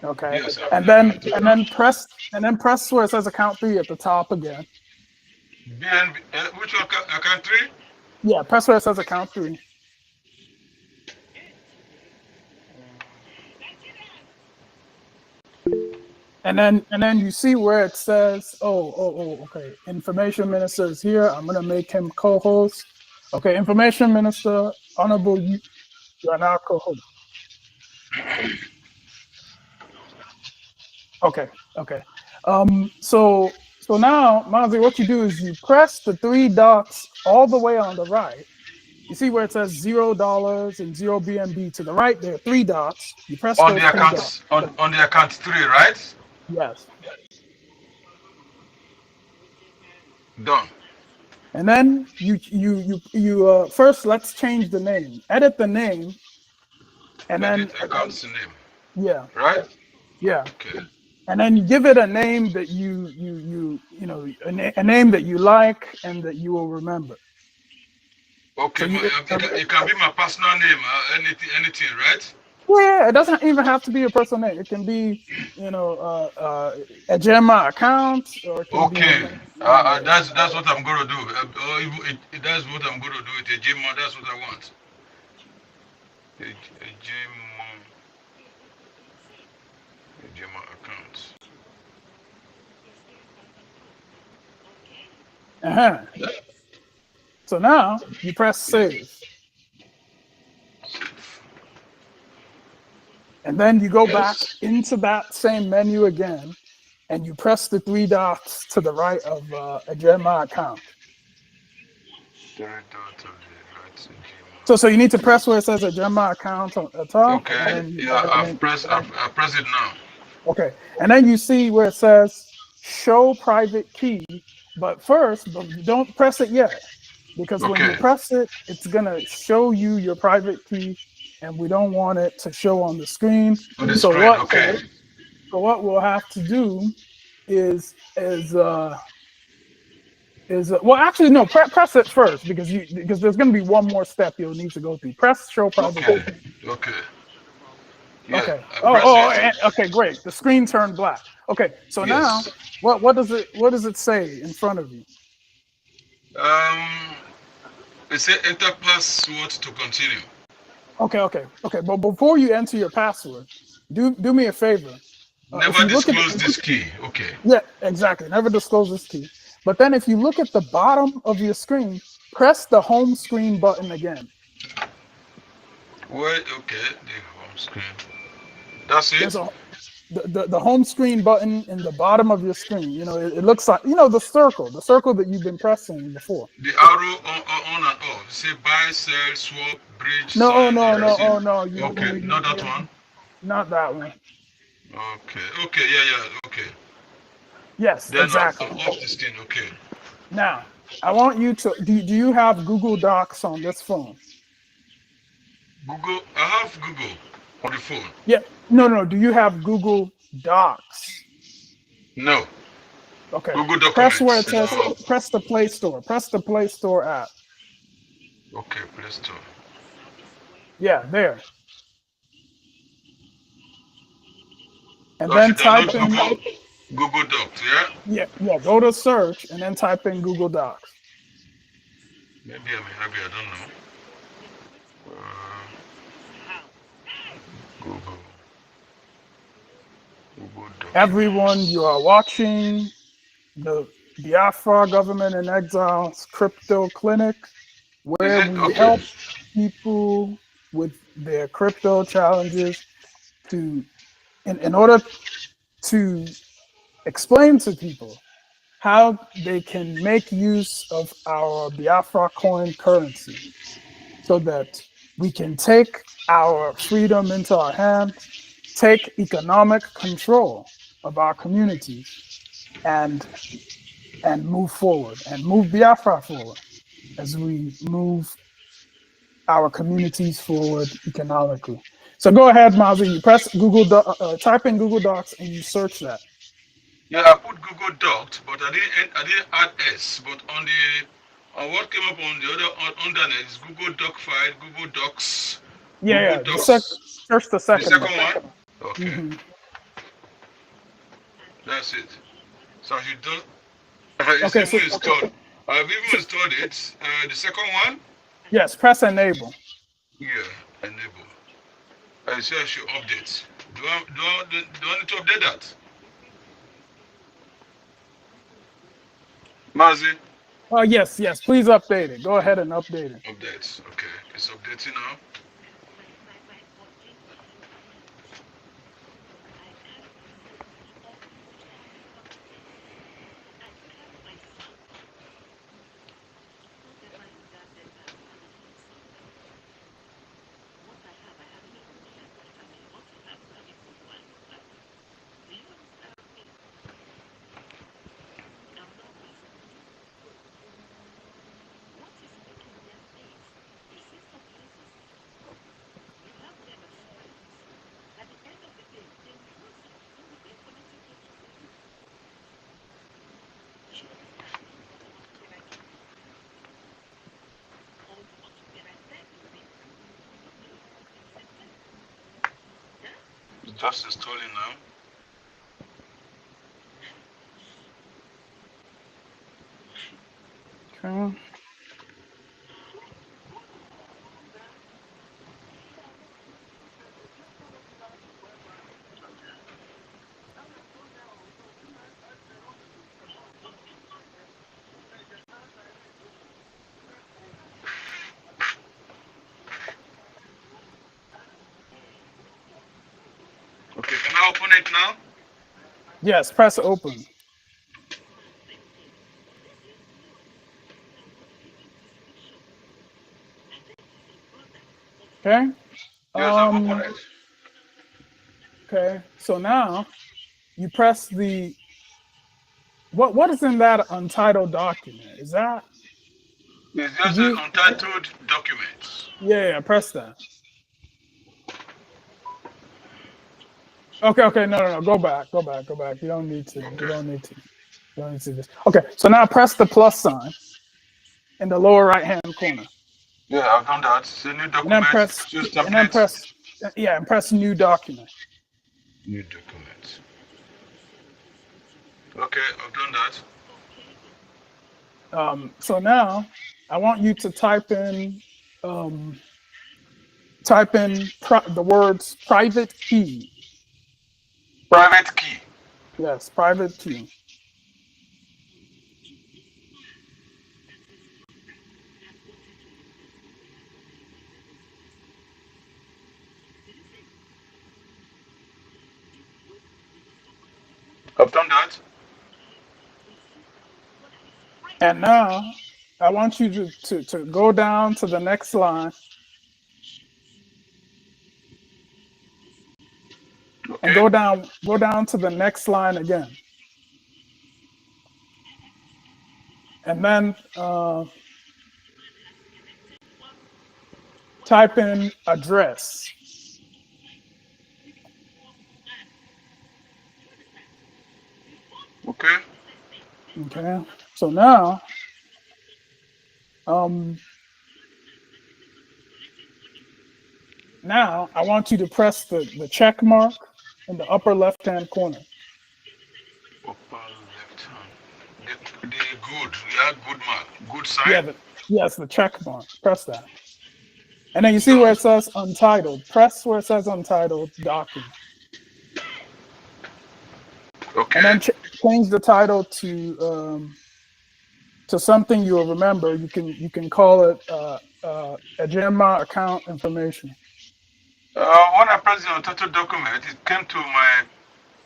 Okay. Yes, And I then have to. press where it says account 3 at the top again. BNB, which one? Account 3? Yeah, press where it says account 3. And then you see where it says, okay, information minister is here. I'm gonna make him co-host. Okay, information minister, honorable, you are now co-host. Okay, okay. So now, Mazi, what you do is you press the 3 dots all the way on the right. You see where it says $0 and 0 BNB to the right. There are 3 dots. You press On those the 3 dots. account, on the account 3, right? Yes. Done. And then you first let's change the name. Edit the name, and Edit then account's name, yeah, right? yeah, Okay. and then you give it a name that you know a name that you like and that you will remember. Okay, So you it can be my personal name, anything, right? yeah, it doesn't even have to be a personal name. It can be a Gemma account, or it can Okay, be you know that's what I'm gonna do. That's what I'm gonna do with a Gmail. That's what I want. A Gmail account. uh-huh. So now you press save. And then you go back Yes. into that same menu again, and you press the 3 dots to the right of a Gemma account. Third dot of the right Gmail. So you need to press where it says a Gemma account on the top, and Okay. then Yeah, I've pressed it now. okay, and then you see where it says show private key. But first, don't press it yet, because when you Okay. press it, it's gonna show you your private key, and we don't want it to show on the screen. On the So screen. what? Okay. So what we'll have to do is well, actually no, press it first, because there's going to be one more step you'll need to go through. Press show private key. Okay. Okay. Yeah, Okay. I press it. Okay, great. The screen turned black. Okay, so now Yes. what does it say in front of you? Um, it said enter password to continue. Okay. But before you enter your password, do me a favor. If Never you look at disclose this key. Okay. yeah, exactly. Never disclose this key. But then if you look at the bottom of your screen, press the home screen button again. Wait. Okay. The home screen. That's There's it. the home screen button in the bottom of your screen. You know, it looks like the circle that you've been pressing before. The arrow on and off. Say buy, sell, swap, bridge, No, sign, no, no, receive. oh no, Okay. Not that one. not that one. Okay. Okay. Yeah. Okay. Yes, Then exactly. I'm off the screen. Okay. Now, I want you to do you have Google Docs on this phone? Google. I have Google on the phone. Yeah. No. Do you have Google Docs? No. Okay. Google Press where it Documents. says No. press the Play Store. Press the Play Store app. Okay. Play Store. Yeah, there. And I then should type download in Google Docs. Yeah. yeah, go to search and then type in Google Docs. Maybe I'm happy. I don't know. Google. Google Documents. Everyone, you are watching the Biafra Government in Exile's Crypto Clinic, Is where it we okay? help people with their crypto challenges in order to explain to people how they can make use of our Biafra coin currency so that we can take our freedom into our hands, take economic control of our communities, and move forward and move Biafra forward as we move our communities forward economically. So go ahead, Mazi. You press type in Google Docs and you search that. Yeah, I put Google Docs, but I didn't add S. But on what came up on the other undernet is Google Doc file, Google Docs, Google Yeah. Docs. Search the The second second one. one. Okay. Mhm. That's it. So you don't. It's Okay, even installed. I've even so installed it. The second one, yes, press enable. yeah, enable. I say I should update. Do I need to update that? Mazi, Oh yes, yes. Please update it. Go ahead and update it. update. Okay, it's updating now. It's just installing now. Okay. Okay, can I open it now? Yes, press open. Okay. Yes, I've opened it. Okay. So now you press the what is in that untitled document? Is that It's did just an you untitled document. yeah, press that. Okay, okay, no. Go back. Go back. You don't need to. You Okay. don't need to. You don't need to do this. Okay, so now press the plus sign in the lower right hand corner. Yeah, I've done that. It's a new And then document. press Choose and then template. press yeah, and press new document. New document. Okay, I've done that. So now I want you to um, type in the words private key. Private key. Yes, private key. I've done that. And now I want you to go down to the next line and Okay. go down to the next line again. And then type in address. Okay. Okay. So now um, now I want you to press the check mark in the upper left hand corner. Upper left hand. The good. We have good mark. Good sign. Yeah, yes, the check mark. Press that. And then you see where Done. it says untitled. Press where it says untitled document. And Okay. then change the title to something you'll remember. You can call it Agema account information. When I press the untitled document, it came to my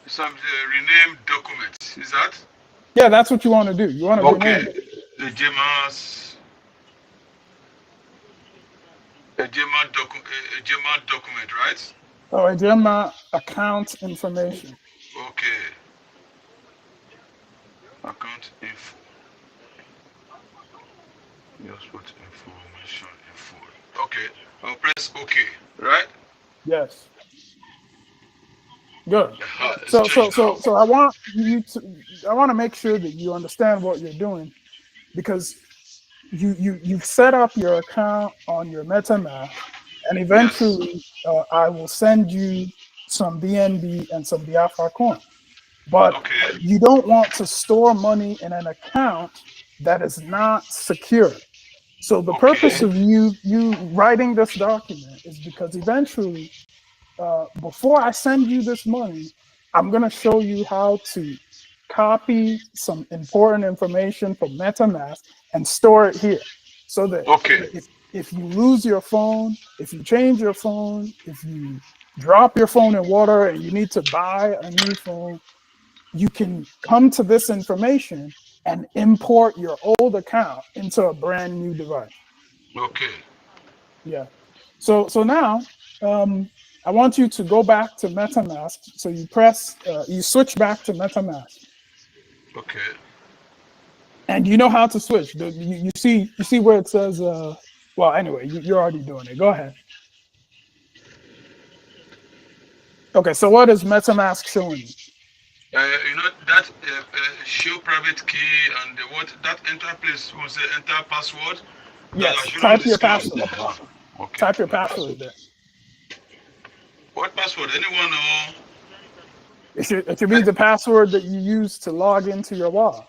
some renamed document. Is that? Yeah, that's what you want to do. You want to Okay. rename it. The GMA's a GMA document, right? Oh, Agema account information. Okay. Account info. Just put information info. Okay. I'll press OK. Right? Yes. Good. It's changed now. So I want to make sure that you understand what you're doing because you've set up your account on your MetaMask, and Yes. eventually I will send you some BNB and some Biafra coin. But Okay. you don't want to store money in an account that is not secure. So the purpose Okay. of you writing this document is because eventually, before I send you this money, I'm gonna show you how to copy some important information from MetaMask and store it here, so that Okay. if you lose your phone, if you change your phone, if you drop your phone in water and you need to buy a new phone, you can come to this information and import your old account into a brand new device. Okay. Yeah. So now, I want you to go back to MetaMask. So you switch back to MetaMask, Okay. and you know how to switch. You see where it says, well, anyway, you're already doing it. Go ahead. Okay. So what is MetaMask showing you? That show private key and what that enter place was the enter password that I Yes. should on Type the your screen. password. Okay. Type your My password password. there. What password? Anyone or It should be the password that you use to log into your wallet.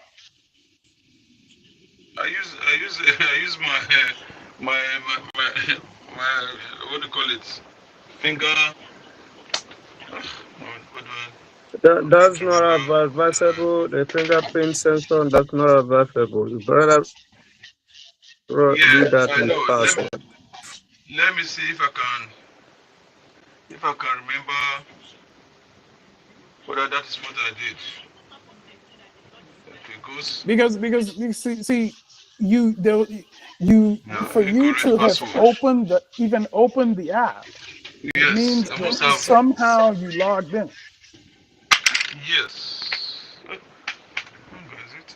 I use my what do you call it? Finger. What do I? I'm trying That's to not remember. advisable. The fingerprint sensor, that's not advisable. You better do Yeah, that I in the know. password. Let me see if I can remember whether that is what I did. Okay, goes. Because you see you there you No, for you current to have password. opened the app, it Yes, means I that must have. somehow you logged in. Yes. Is it?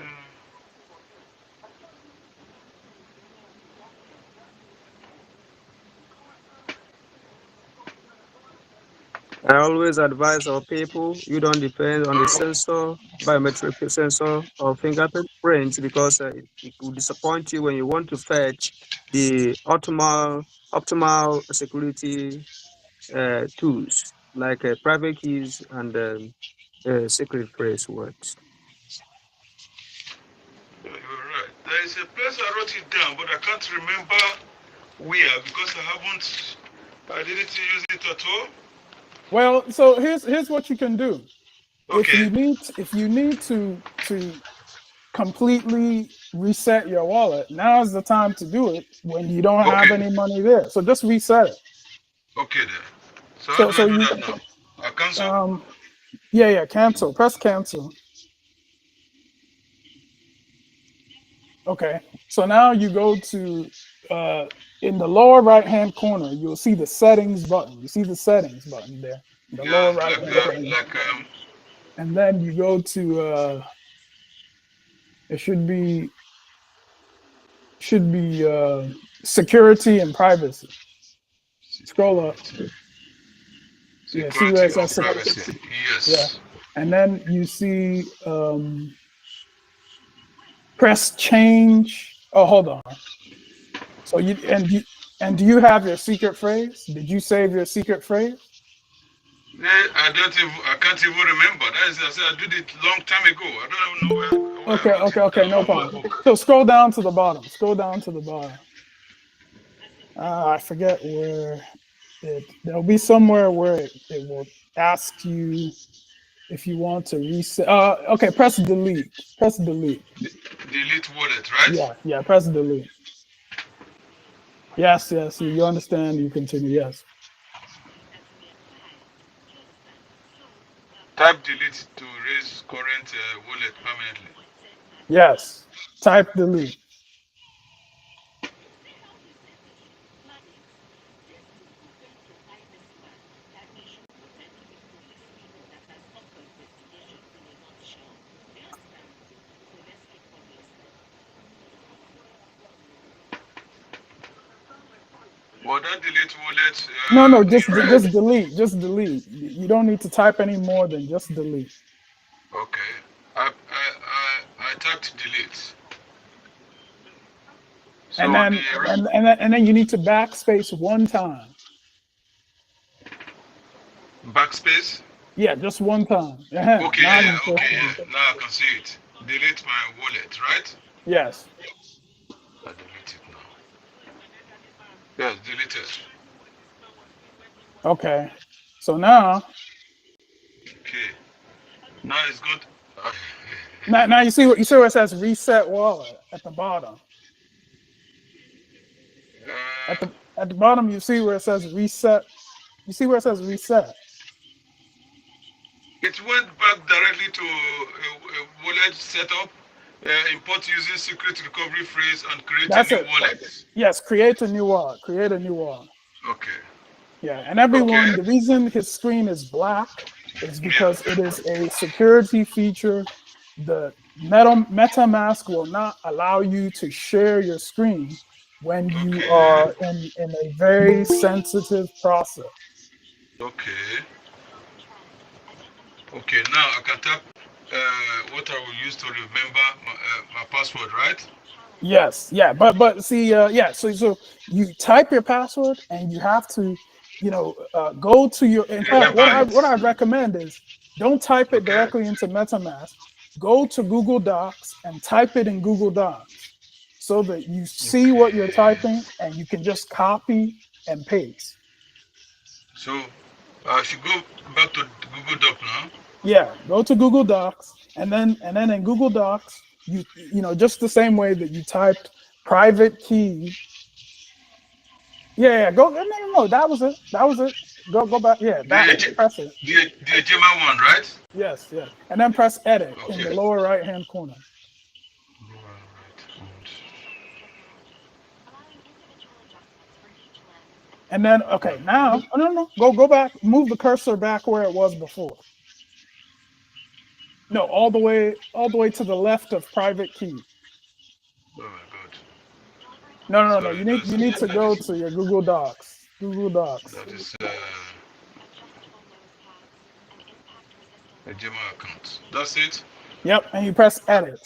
I always advise our people, you don't depend on the sensor, biometric sensor or fingerprint because it will disappoint you when you want to fetch the optimal security tools like private keys and secret phrase words. You're right. There is a place I wrote it down, but I can't remember where because I didn't use it at all. Well, so here's what you can do. Okay. If you need to completely reset your wallet, now is the time to do it when you don't have Okay. any money there. So just reset it. Okay then. So how So do I so do you that now? I cancel? um yeah, cancel. Press cancel. Okay. So now you go to uh, in the lower right hand corner, you'll see the settings button. You see the settings button there in the lower Yeah, right like hand corner. And then you go to it should be security and privacy. Scroll up. Yeah, see where security it or says privacy. yeah. Yes. And then you see press change. Oh, hold on. So and do you have your secret phrase? Did you save your secret phrase? Yeah, I can't even remember. That is, I said I did it long time ago. I don't even know where I wrote it Okay, down no on my problem. book. So scroll down to the bottom. Scroll down to the bottom. I forget where there'll be somewhere where it will ask you if you want to reset. Okay, press delete. Press delete. Delete wallet, right? Yeah, press delete. Yes, you understand. You continue. Yes, Type delete to erase current wallet permanently. yes. Type delete. But that delete wallet, No, just delete. Just delete. You don't need to type any more than just delete. okay. I typed delete. So And on then the and then you need to backspace one time. backspace. Yeah, just one time. Okay, Now yeah, you press okay, enter. yeah. Now I can see it. Delete my wallet, right? Yes. I delete it now. Yes, deleted. Okay. So now, Okay. Now it's got. Uh, now you see where it says reset wallet at the bottom. uh, At the bottom, you see where it says reset. You see where it says reset. it went back directly to a wallet setup. Import using secret recovery phrase and create a That's new it. wallet. Yes, create a new wallet. Create a new wallet. Okay. Yeah, and everyone, Okay. the reason his screen is black is because it Yeah. is a security feature. The MetaMask will not allow you to share your screen when you Okay. are in a very sensitive process. Okay. Okay. Now I can tap what I will use to remember my password, right? Yes, yeah, but see, yeah. So you type your password, and you have to, go to your. In fact, Remember what I it. recommend is don't type it Okay. directly into MetaMask. Go to Google Docs and type it in Google Docs, so that you see what you're Okay. typing, and you can just copy and paste. So I should go back to Google Doc now. Yeah, go to Google Docs, and then in Google Docs, just the same way that you typed private key. Yeah, go. No, no, no. That was it. That was it. Go back. Yeah, The back. Press it. the German one, right? Yes, yes. And then press edit in Okay. the lower right hand corner. And then okay, now oh, no, no, go back. Move the cursor back where it was before. No, all the way to the left of private key. Oh my God. No, no, no. Sorry, You need to go to your Google Docs. Google Docs. that is a German account. That's it. Yep, and you press edit.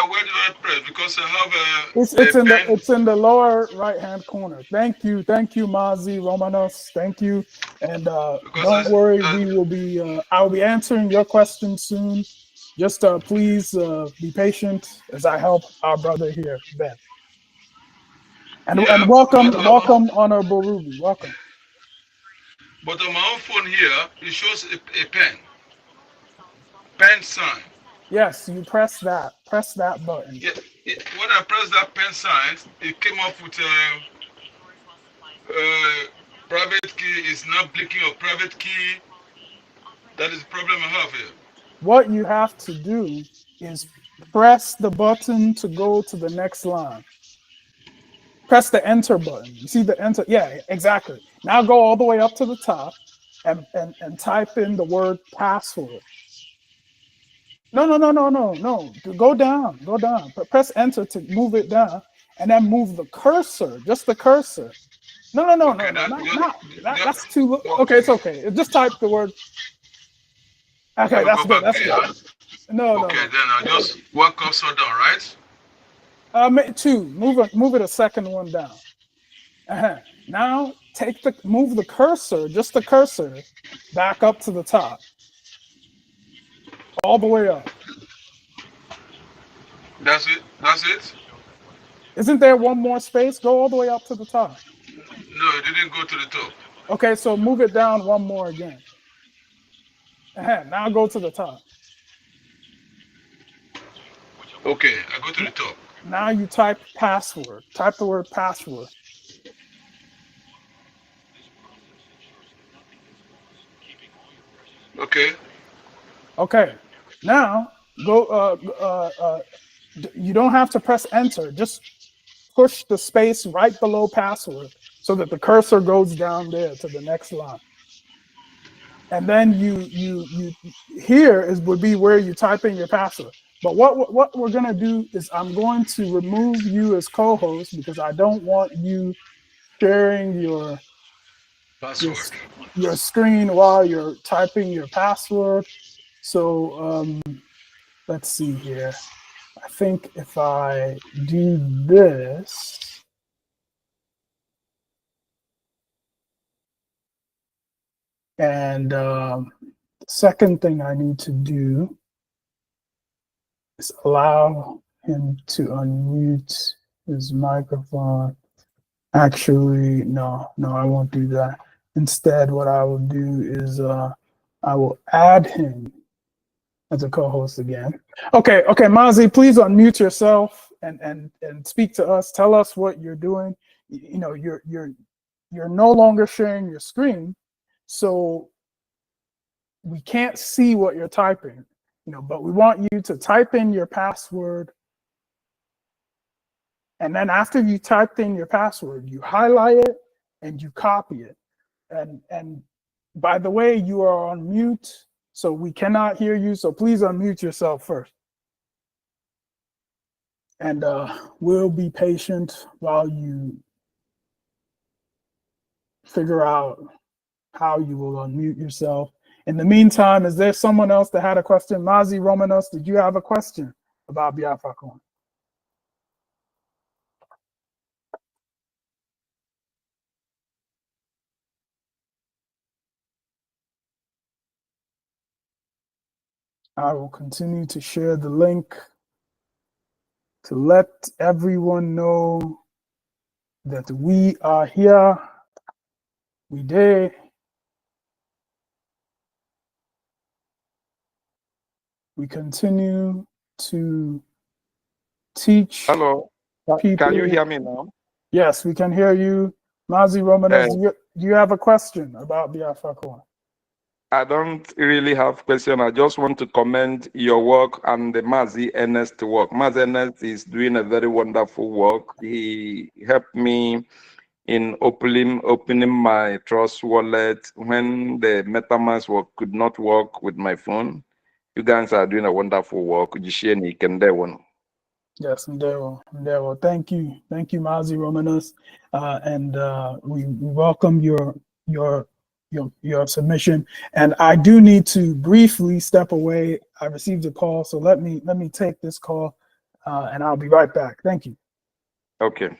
Where do I press? Because I have It's a pen. it's in the lower right hand corner. Thank you, Mazi Romanos. Thank you, and Because don't worry, I we will be. I'll be answering your questions soon. Just please be patient as I help our brother here, Ben. And yeah, welcome, Honorable Ruby. Welcome. but on my own phone here it shows a pen sign. Yes, you press that. Press that button. Yeah, when I pressed that pen sign, it came up with private key is not blinking or private key. That is the problem I have here. What you have to do is press the button to go to the next line. Press the enter button. You see the enter? Yeah, exactly. Now go all the way up to the top and type in the word password. No, no, no, no, no, no. Go down, go down. Press enter to move it down, and then move the cursor, just the cursor. No, no, no, no, Okay, no, not that. that, That's too. Okay, it's okay. okay. Just type the word. I Okay, will that's go good. back That's there. good. No, no, Okay, no. then I just one cursor down, right? Two. Move it a second one down. Now move the cursor, just the cursor, back up to the top, all the way up. That's it. That's it. Isn't there one more space? Go all the way up to the top. No, it didn't go to the top. Okay, so move it down one more again. Now go to the top. Okay, I go to the top. Now you type password. Type the word password. Okay. Okay. Now go. You don't have to press enter. Just push the space right below password so that the cursor goes down there to the next line. And then you here would be where you type in your password. But what we're gonna do is I'm going to remove you as co-host because I don't want you sharing your Password. your screen while you're typing your password. So let's see here. I think if I do this, And the second thing I need to do is allow him to unmute his microphone. Actually, no, I won't do that. Instead, what I will do is I will add him as a co-host again. Okay, Mazi, please unmute yourself and speak to us. Tell us what you're doing. You know, you're no longer sharing your screen, so we can't see what you're typing. You know, but we want you to type in your password, and then after you typed in your password, you highlight it and you copy it. And by the way, you are on mute, so we cannot hear you. So please unmute yourself first. And we'll be patient while you figure out how you will unmute yourself. In the meantime, is there someone else that had a question? Mazi Romanos, did you have a question about Biafra Coin? I will continue to share the link to let everyone know that we are here. We did. We continue to teach Hello, people. can you hear me now? Yes, we can hear you. Mazi Romanos, do you have a question about Biafra Coin? I don't really have question. I just want to commend your work and the Mazi Ernest work. Mazi Ernest is doing a very wonderful work. He helped me in opening my Trust wallet when the MetaMask work could not work with my phone. You guys are doing a wonderful work. Jisheni Kendewan. Yes, Ndero. Thank you, Mazi Romanos, and we welcome your submission. And I do need to briefly step away. I received a call, so let me take this call, and I'll be right back. Thank you. Okay.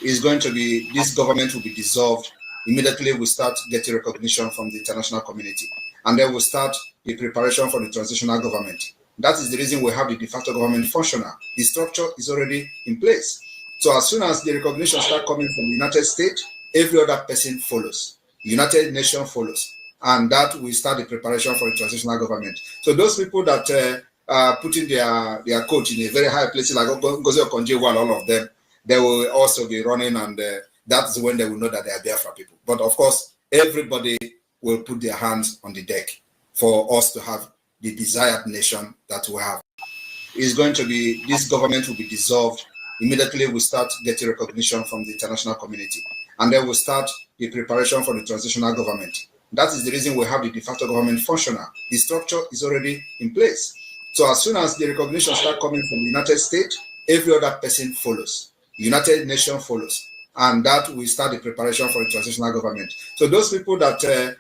is going to be, this government will be dissolved. Immediately we start getting recognition from the international community. And then we'll start the preparation for the transitional government. That is the reason we have the de facto government functional. The structure is already in place. So as soon as the recognition start coming from the United States, every other person follows. United Nations follows. And that will start the preparation for the transitional government. So those people that putting their coach in a very high place, like Ngozi Okonjo-Iweala, all of them, they will also be running, and that's when they will know that they are Biafra people. But of course, everybody will put their hands on the deck for us to have the desired nation that we have. Is going to be, this government will be dissolved. Immediately we start getting recognition from the international community. And then we'll start the preparation for the transitional government. That is the reason we have the de facto government functional. The structure is already in place. So as soon as the recognition start coming from the United States, every other person follows. United Nations follows. And that will start the preparation for the transitional government. So those people that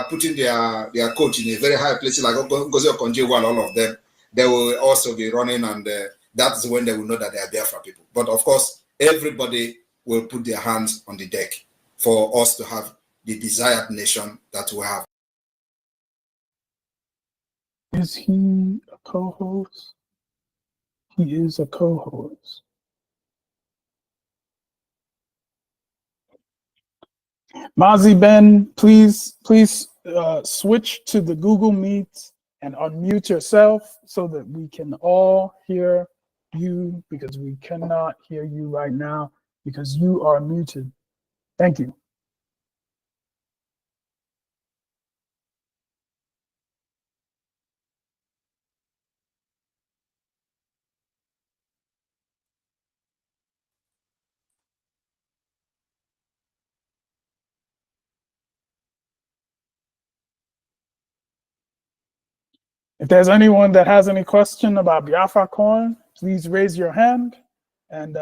putting their coach in a very high place, like Ngozi Okonjo-Iweala, all of them, they will also be running, and that's when they will know that they are Biafra people. But of course, everybody will put their hands on the deck for us to have the desired nation that we have. Is he a co-host? He is a co-host. Mazi Ben, please switch to the Google Meet and unmute yourself so that we can all hear you, because we cannot hear you right now because you are muted. Thank you. If there's anyone that has any question about Biafra coin, please raise your hand. And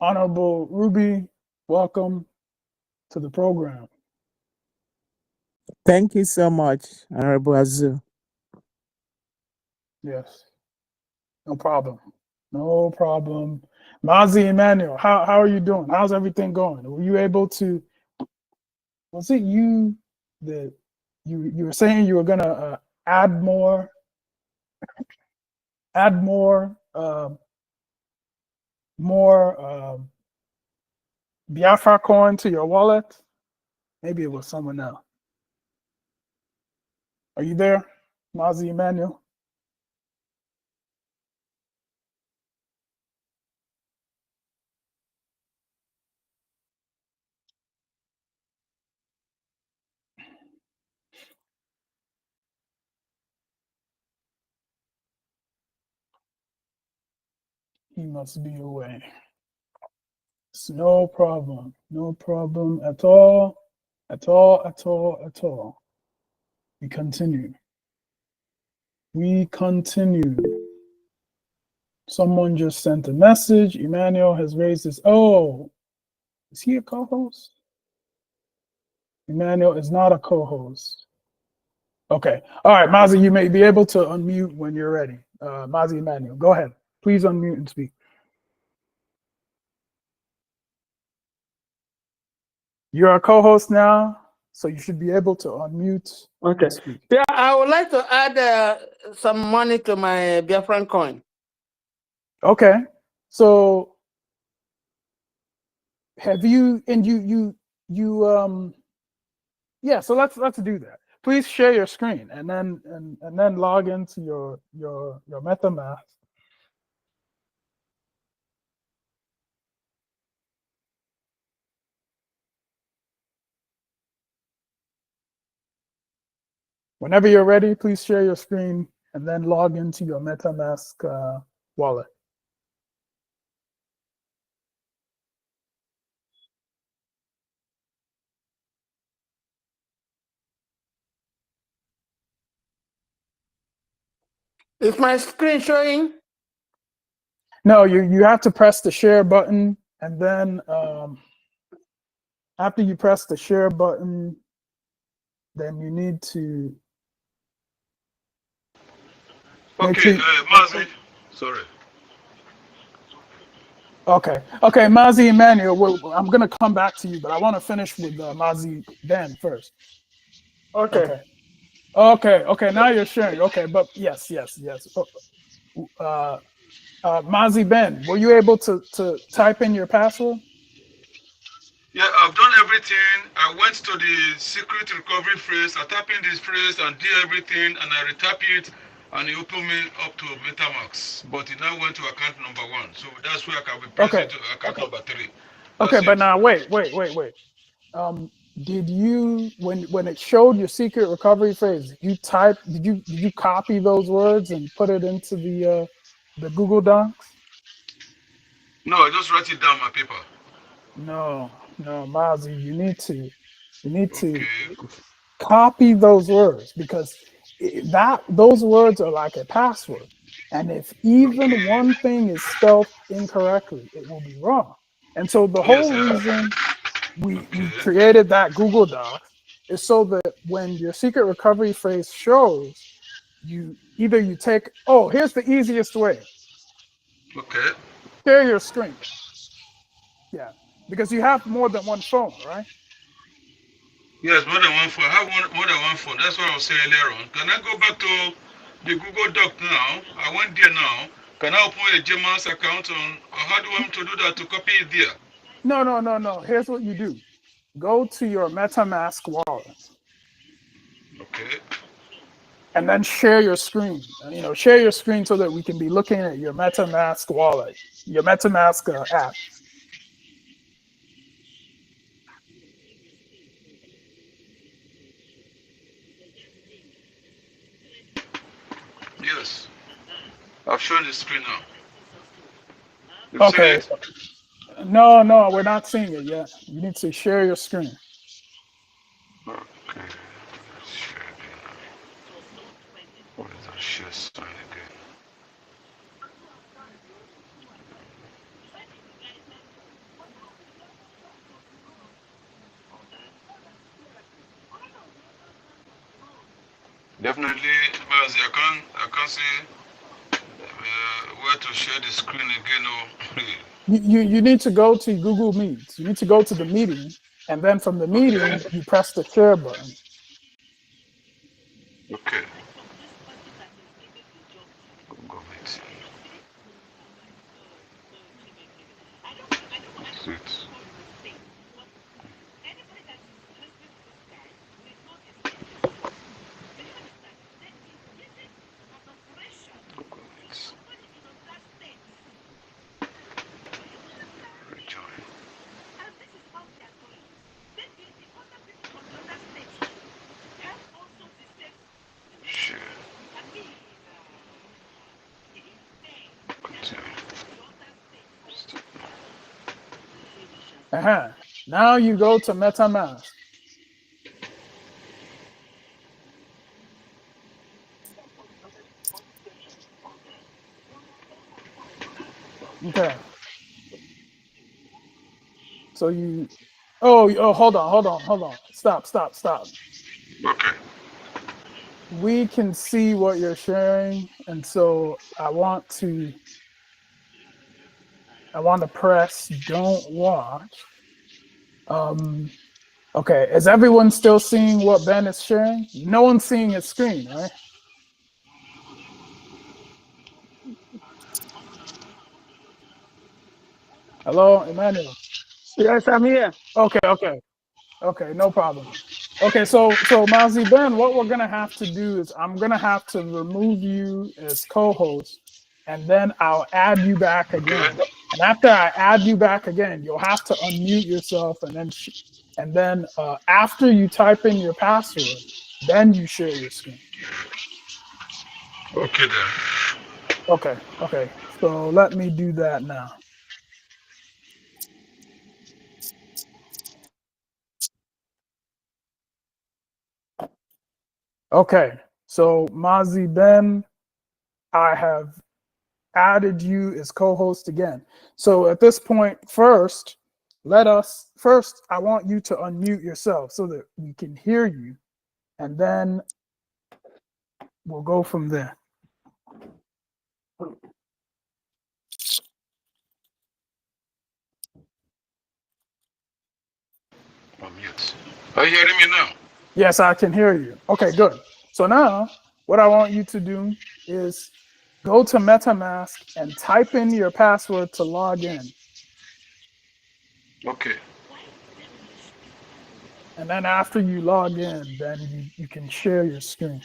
Honorable Ruby, welcome to the program. Thank you so much, Honorable Azu. Yes, no problem. No problem. Mazi Emmanuel, how are you doing? How's everything going? Were you able to, was it you that you were saying you were gonna add more Biafra coin to your wallet? Maybe it was someone else. Are you there, Mazi Emmanuel? He must be away. It's no problem. No problem at all. At all, at all, at all. We continue. We continue. Someone just sent a message. Emmanuel has raised his, oh, is he a co-host? Emmanuel is not a co-host. Okay. All right, Mazi, you may be able to unmute when you're ready. Mazi Emmanuel, go ahead. Please unmute and speak. You're a co-host now, so you should be able to unmute Okay. and speak. Yeah, I would like to add some money to my Biafran coin. Okay. So have you, and yeah, so let's do that. Please share your screen and then log into your MetaMask. Whenever you're ready, please share your screen and then log into your MetaMask wallet. Is my screen showing? No, you have to press the share button, and then after you press the share button, then you need to Okay, Mazi, sorry. Okay, okay, Mazi Emmanuel, I'm gonna come back to you, but I want to finish with Mazi Ben first. Okay. Okay, okay. Now you're sharing. Okay, but yes. Mazi Ben, were you able to type in your password? Yeah, I've done everything. I went to the secret recovery phrase. I tap in this phrase and did everything, and I retap it, and it opened me up to MetaMask. But it now went to account number 1, so that's where I can be pressing Okay, to account number 3. okay, That's but it. now wait. Did you when it showed your secret recovery phrase? Did you copy those words and put it into the Google Docs? No, I just write it down my paper. No, Mazi, you need to Okay. copy those words because those words are like a password, and if even Okay. one thing is spelled incorrectly, it will be wrong. And so the Yes, whole reason we okay. created that Google Docs is so that when your secret recovery phrase shows, you take, oh, here's the easiest way: Okay. share your screen. Yeah, because you have more than one phone, right? Yes, more than one phone. I have more than one phone. That's what I was saying earlier on. Can I go back to the Google Doc now? I went there now. Can I open a Gmail's account on, or how do I want to do that to copy it there? No. Here's what you do: go to your MetaMask wallet Okay. and then share your screen. Share your screen so that we can be looking at your MetaMask wallet, your MetaMask app. Yes. I've shown the screen now. You've seen Okay. it? No, we're not seeing it yet. You need to share your screen. Okay. Share again. What is that share sign again? Definitely, Mazi, I can't see where to share the screen again. Oh, You need to go to Google Meets. You need to go to the meeting, and then from the okay. meeting, you press the share button. Okay. Go meet. Sweet. Go meet. Rejoin. Share. Continue. Stop. Now you go to MetaMask. Okay. So hold on. Stop. Okay. We can see what you're sharing, and so I want to press don't watch. Okay, is everyone still seeing what Ben is sharing? No one's seeing his screen, right? Hello, Emmanuel. Yes, I'm here. Okay, no problem. Okay, so Mazi Ben, what we're gonna have to do is I'm gonna have to remove you as co-host, and then I'll add you back again. Okay. And after I add you back again, you'll have to unmute yourself, and then after you type in your password, then you share your screen. Okay then. Okay. So let me do that now. Okay, so Mazi Ben, I have added you as co-host again. So at this point, first, I want you to unmute yourself so that we can hear you, and then we'll go from there. Are you hearing me now? Yes, I can hear you. Okay, good. So now what I want you to do is go to MetaMask and type in your password to log in. Okay. And then after you log in, then you can share your screen.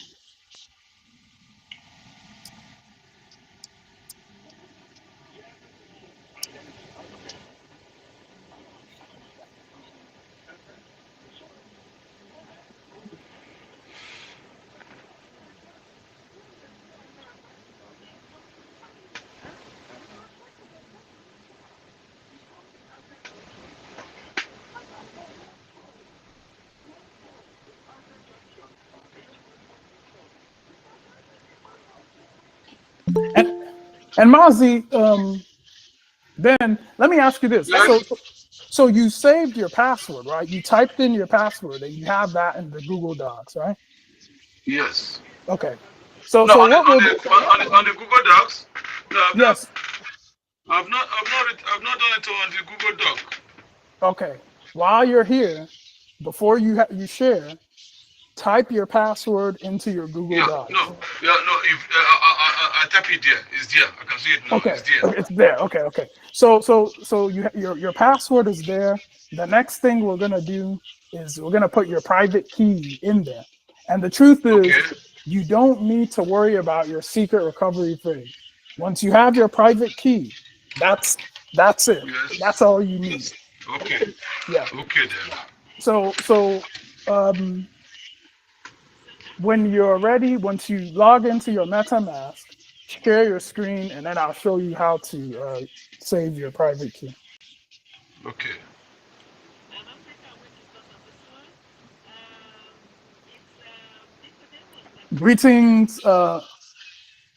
And Mazi, then let me ask you this. Yes. So you saved your password, right? You typed in your password and you have that in the Google Docs, right? Yes. Okay. So No, so what will on the Google Docs. No, yes. I've not done it on the Google Doc. Okay. While you're here, before you share, type your password into your Google Yeah. Docs. No. Yeah. No. If I tap it there, it's there. I can see it now. Okay, It's there. it's there. Okay. So your password is there. The next thing we're gonna do is we're gonna put your private key in there. And the truth Okay. is, you don't need to worry about your secret recovery phrase. Once you have your private key, that's it. That's Yes. all you need. Yes. Okay. Yeah. Okay then. So when you're ready, once you log into your MetaMask, share your screen, and then I'll show you how to save your private key. Okay. Greetings,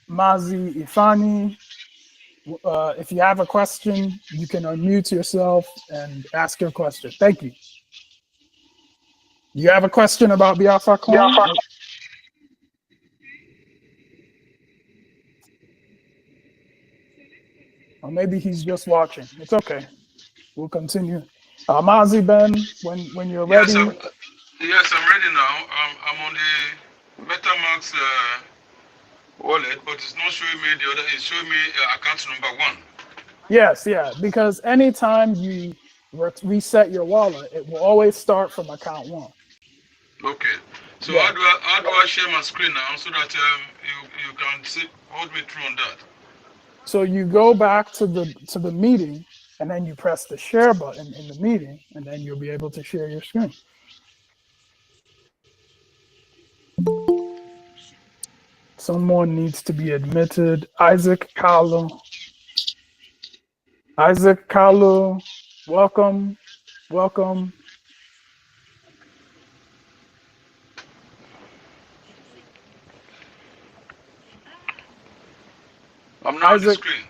Mazi Ifani. If you have a question, you can unmute yourself and ask your question. Thank you. Do you have a question about Biafra coin? Or maybe he's just watching. It's okay. We'll continue. Mazi Ben, when you're Yes. ready. I'm ready now. I'm on the MetaMask wallet, but it's not showing me the other. It's showing me account number 1. Yes, yeah, because anytime you reset your wallet, it will always start from account 1. Okay. So Yeah. how do I share my screen now so that you can hold me through on that? So you go back to the meeting, and then you press the share button in the meeting, and then you'll be able to share your screen. Someone needs to be admitted. Isaac Kalu. Isaac Kalu, welcome. I'm now on the Isaac, screen.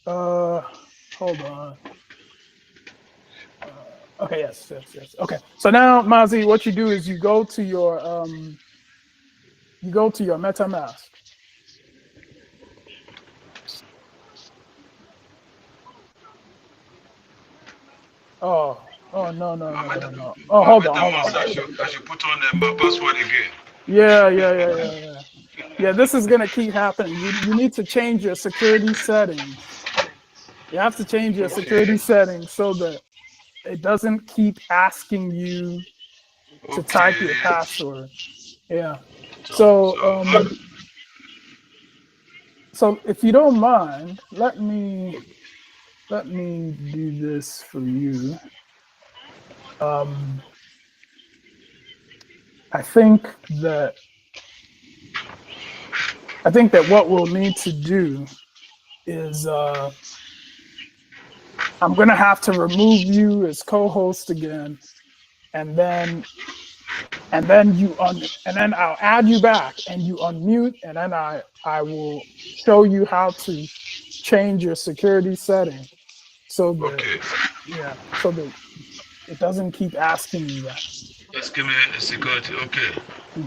hold on. Okay, yes. Okay, so now, Mazi, what you do is you go to your MetaMask. Oh no. Oh, My hold on. MetaMask, I should put on my password again. Yeah, this is gonna keep happening. You need to change your security settings. You have to change your security settings so that it doesn't keep asking you to type your Okay. password. Yeah. So, So so if you don't mind, let me do this for you. I think that what we'll need to do is I'm gonna have to remove you as co-host again, and then I'll add you back and you unmute, and then I will show you how to change your security setting so that it doesn't keep asking you that. just give me a security. Okay.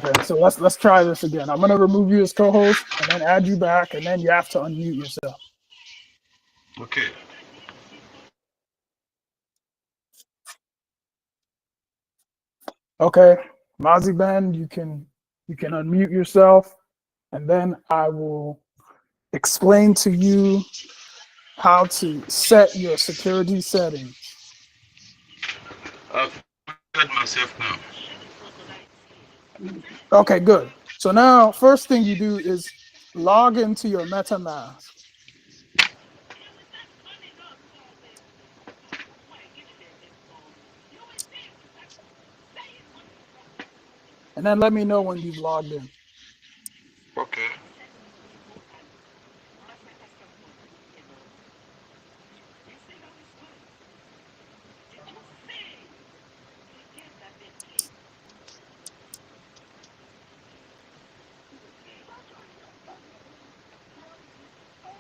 Okay, so let's try this again. I'm gonna remove you as co-host and then add you back, and then you have to unmute yourself. Okay. Okay, Mazi Ben, you can unmute yourself, and then I will explain to you how to set your security settings. I've muted myself now. Okay, good. So now, first thing you do is log into your MetaMask. And then let me know when you've logged in. Okay.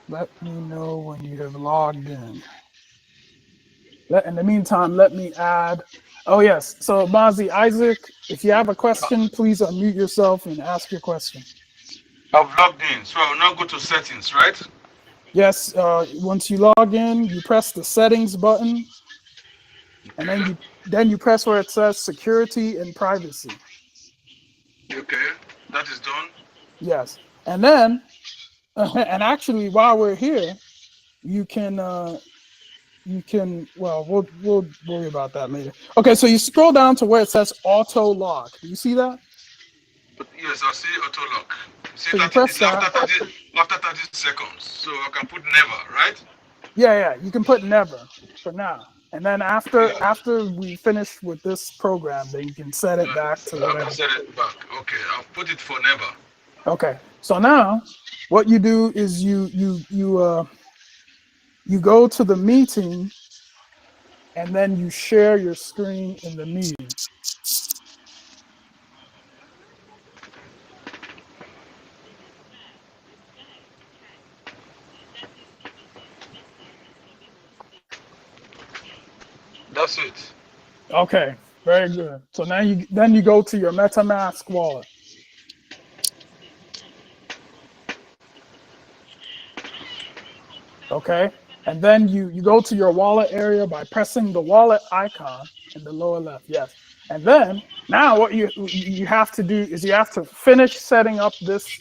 Let me know when you have logged in. In the meantime, let me add. Oh, yes. So, Mazi, Isaac, if you have a question, please unmute yourself and ask your question. I've logged in, so I will now go to settings, right? Yes, once you log in, you press the settings button, and then you press where it says security and privacy. Okay, that is done. Yes, and then, and actually, while we're here, you can, well, we'll worry about that later. Okay, so you scroll down to where it says auto lock. Do you see that? But yes, I see auto lock. See, So you 30, press it's that. after 30 seconds, so I can put never, right? Yeah, you can put never for now. And then Yeah. after we finish with this program, then you can set it back to I can whatever. set it back. Okay, I'll put it for never. Okay. So now what you do is you go to the meeting and then you share your screen in the meeting. That's it. Okay, very good. So now you go to your MetaMask wallet. Okay. And then you go to your wallet area by pressing the wallet icon in the lower left. Yes. And then now what you have to do is you have to finish setting up this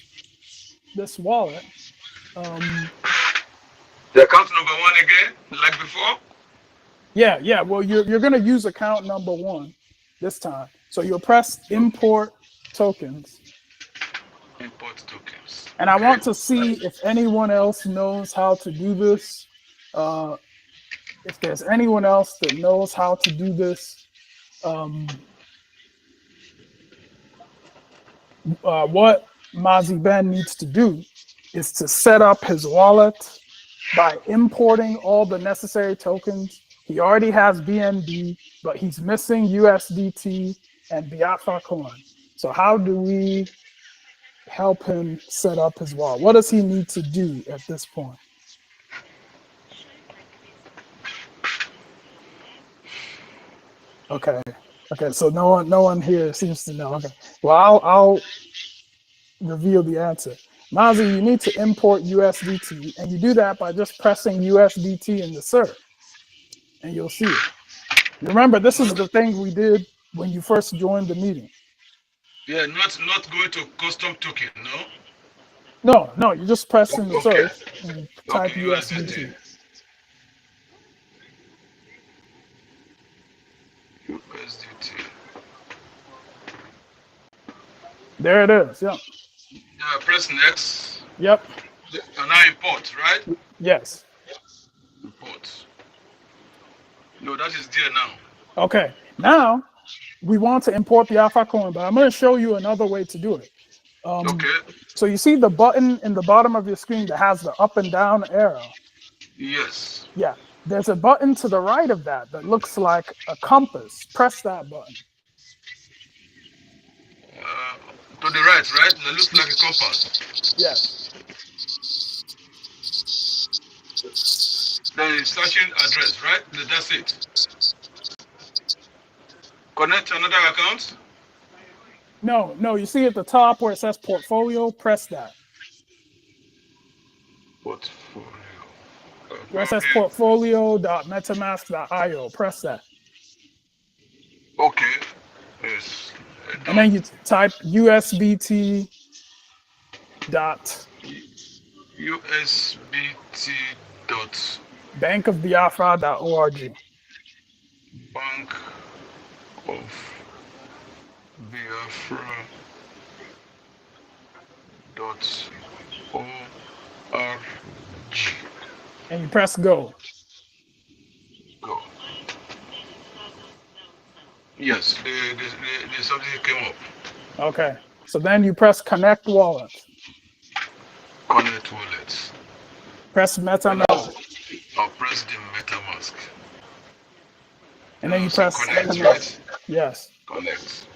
wallet. The account number 1 again, like before? Yeah. Well, you're gonna use account number 1 this time. So you'll press import tokens. Import tokens. And I Okay. want to see if anyone else knows how to do this. If there's anyone else that knows how to do this, what Mazi Ben needs to do is to set up his wallet by importing all the necessary tokens. He already has BNB, but he's missing USDT and Biafra coin. So how do we help him set up his wallet? What does he need to do at this point? Okay. So no one here seems to know. Okay. Well, I'll reveal the answer. Mazi, you need to import USDT, and you do that by just pressing USDT in the search, and you'll see it. Remember, this is the thing we did when you first joined the meeting. Yeah, not going to custom token, no? No, you just press in the Okay. search and type Okay, USDT. USDT. There it is. Yep. Yeah, press next. Yep. And now import, right? Yes. Import. No, that is there now. Okay. Now we want to import the Alpha coin, but I'm going to show you another way to do it. Okay. So you see the button in the bottom of your screen that has the up and down arrow? Yes. Yeah. There's a button to the right of that looks like a compass. Press that button. To the right? That looks like a compass. Yes. Then it's searching address, right? That's it. Connect to another account? No, you see at the top where it says portfolio, press that. Portfolio. Where it says portfolio.metamask.io, press that. Okay. Yes. And then you type USBT dot USBT dot bankofbiafra.org. Bank of Biafra dot org. And you press go. Go. Yes, the subject came up. Okay. So then you press connect wallet. Connect wallet. Press Then MetaMask. I'll press the MetaMask. And then you I'll say press connect, connect. right? Yes. Connect.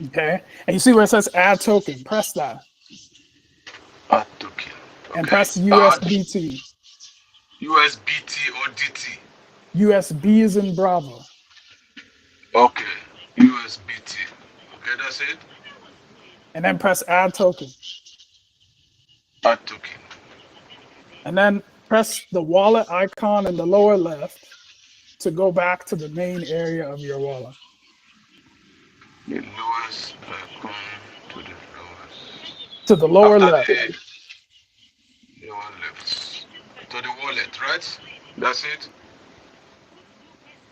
Okay. And you see where it says add token. Press that. Add token. Okay. And press Add USBT. USBT or DT. USB is in Bravo. Okay. USBT. Okay, that's it. And then press add token. Add token. And then press the wallet icon in the lower left to go back to the main area of your wallet. The lowest icon to the lowest. To the lower After left. the lower left. To the wallet, right? That's it.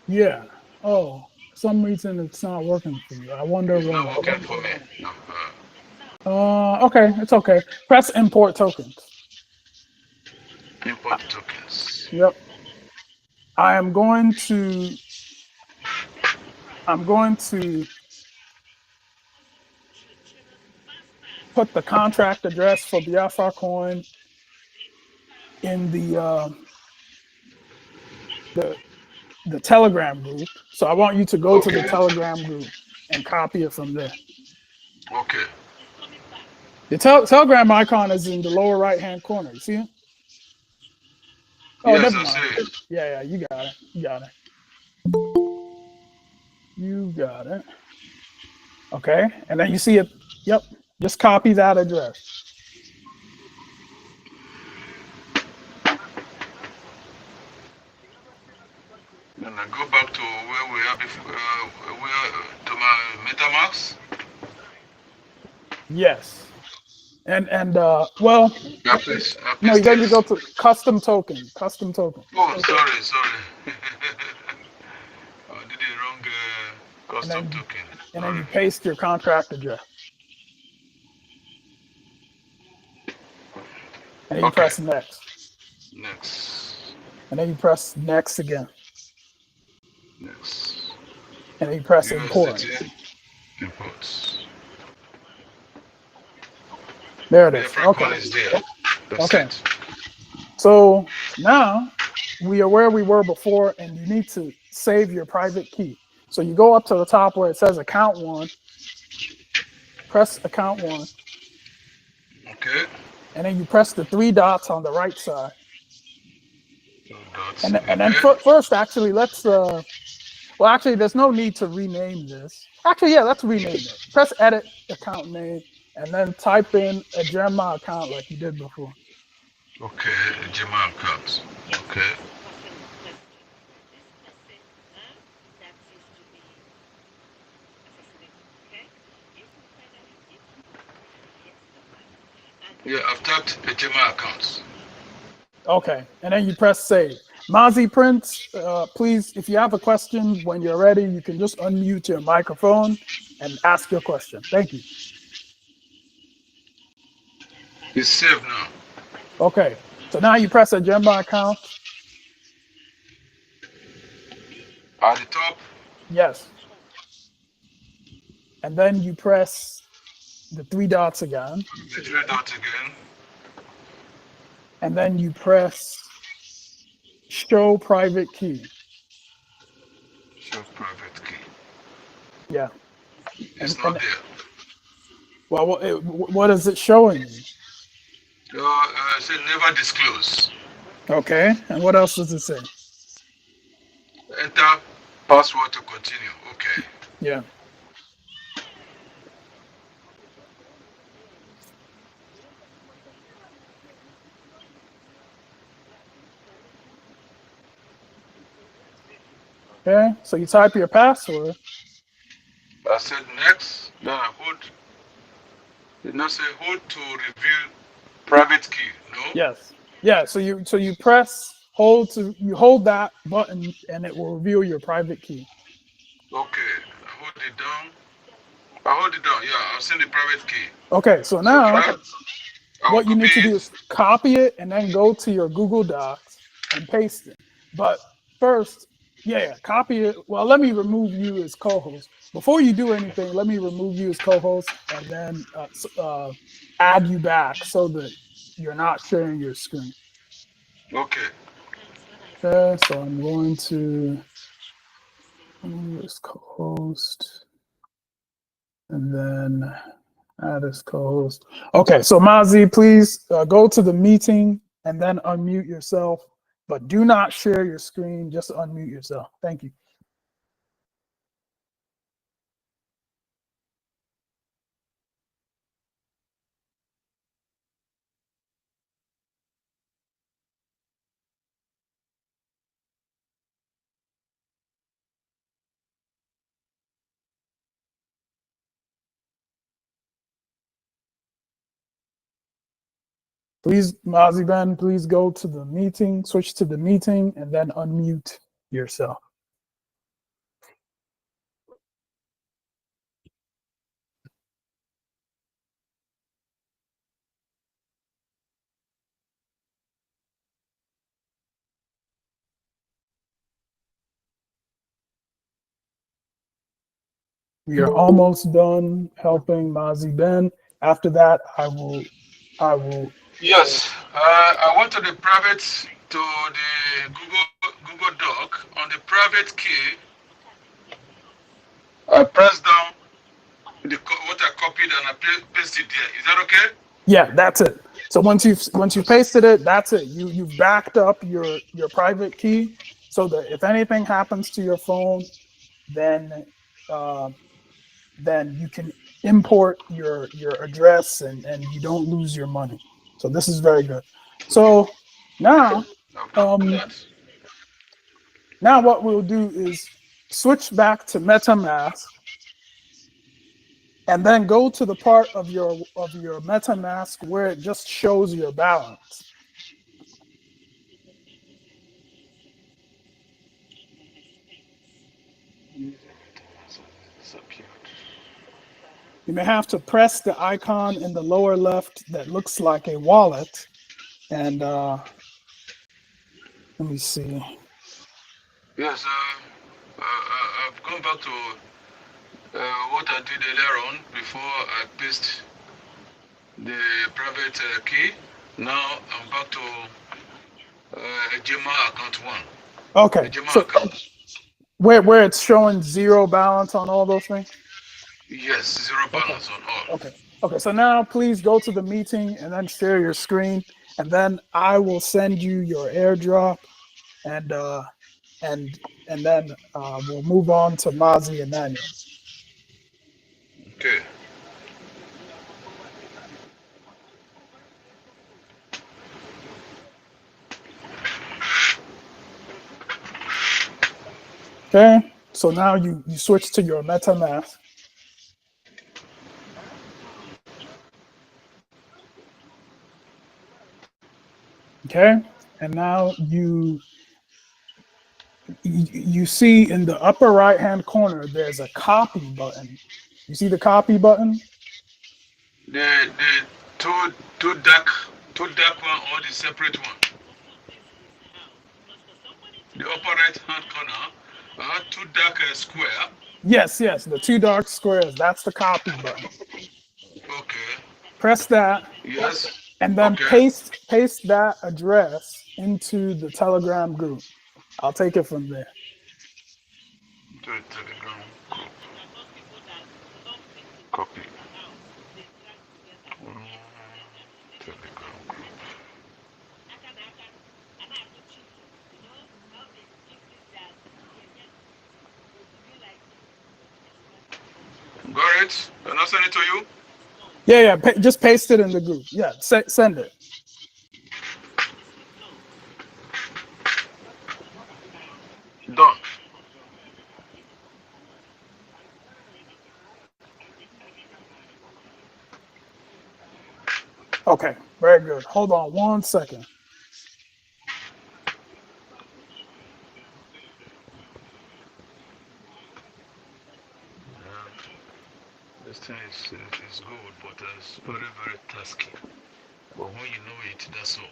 Yeah. Oh, for some reason it's not working for you. I wonder It's not why. working for me. Okay, it's okay. Press import tokens. Import tokens. Yep. I'm going to put the contract address for Biafra coin in the Telegram group. So I want you to go to the Telegram group and copy it from there. Okay. The Telegram icon is in the lower right-hand corner. You see it? Oh, Yes, never I mind. see it. Yeah, you got it. You got it. Okay, and then you see it. Yep, just copy that address. And I go back to where we are before, to my MetaMask. Yes, and well, no, you got to go to custom token. Oh, sorry. I did the wrong custom token. And then you paste your contract address. And then you press next. Next. And then you press next again. Next. And then you press import. Imports. There it is. Okay. Is there. Okay. So now we are where we were before, and you need to save your private key. So you go up to the top where it says account 1, press account 1. Okay. And then you press the 3 dots on the right side. Dots. And then first, actually, let's well, actually, there's no need to rename this. Actually, yeah, let's rename it. Press edit account name, and then type in a Gemma account like you did before. Okay, Gemma account. Okay. Yeah, I've tapped a Gemma account. Okay, and then you press save. Mazi Prince, please, if you have a question when you're ready, you can just unmute your microphone and ask your question. Thank you. It's saved now. Okay, so now you press a Gemma account. At the top? Yes. And then you press the 3 dots again. The 3 dots again. And then you press show private key. Show private key. Yeah. It's not there. Well, what is it showing you? It says never disclose. Okay, and what else does it say? Enter password to continue. Okay. Yeah. Okay, so you type your password. I said next, then I hold. Did not say hold to reveal private key, no? Yes. Yeah. So you hold that button and it will reveal your private key. Okay, I hold it down. I hold it down, yeah, I've seen the private key. Okay. So So now I will what you copy need to do it. is copy it and then go to your Google Docs and paste it. But first, yeah, copy it. Well, let me remove you as co-host. Before you do anything, let me remove you as co-host and then add you back so that you're not sharing your screen. Okay. Okay, so I'm going to remove this co-host and then add as co-host. Okay, so Mazi, please go to the meeting and then unmute yourself, but do not share your screen, just unmute yourself. Thank you. Please, Mazi Ben, please go to the meeting, switch to the meeting, and then unmute yourself. We are almost done helping Mazi Ben. After that, I will. Yes, I went to the private, to the Google Doc. On the private key, I press down what I copied and I paste it there. Is that okay? Yeah, that's it. So once you've pasted it, that's it. You've backed up your private key so that if anything happens to your phone, then then you can import your address and you don't lose your money. So this is very good. So now I've done that. now what we'll do is switch back to MetaMask and then go to the part of your MetaMask where it just shows your balance. You may have to press the icon in the lower left that looks like a wallet. And let me see. Yes, I've gone back to what I did earlier on before I paste the private key. Now I'm back to Gmail account 1. Okay, Gmail so account. where it's showing zero balance on all those things? Yes, zero Okay, balance on all. okay. So now please go to the meeting and then share your screen. And then I will send you your airdrop and then we'll move on to Mazi and Daniel. Okay. Okay, so now you switch to your MetaMask. Okay, and now you see in the upper right hand corner there's a copy button. You see the copy button? The two dark one or the separate one. The upper right hand corner, two dark square. Yes, the two dark squares. That's the copy button. Okay. Press that. Yes. And then Okay. paste that address into the Telegram group. I'll take it from there. To the Telegram group. Copy. Telegram group. Got it? Can I send it to you? Yeah. Just paste it in the group. Yeah, send it. Done. Okay, very good. Hold on 1 second. This thing is good, but it's very, very tasky. But when you know it, that's all.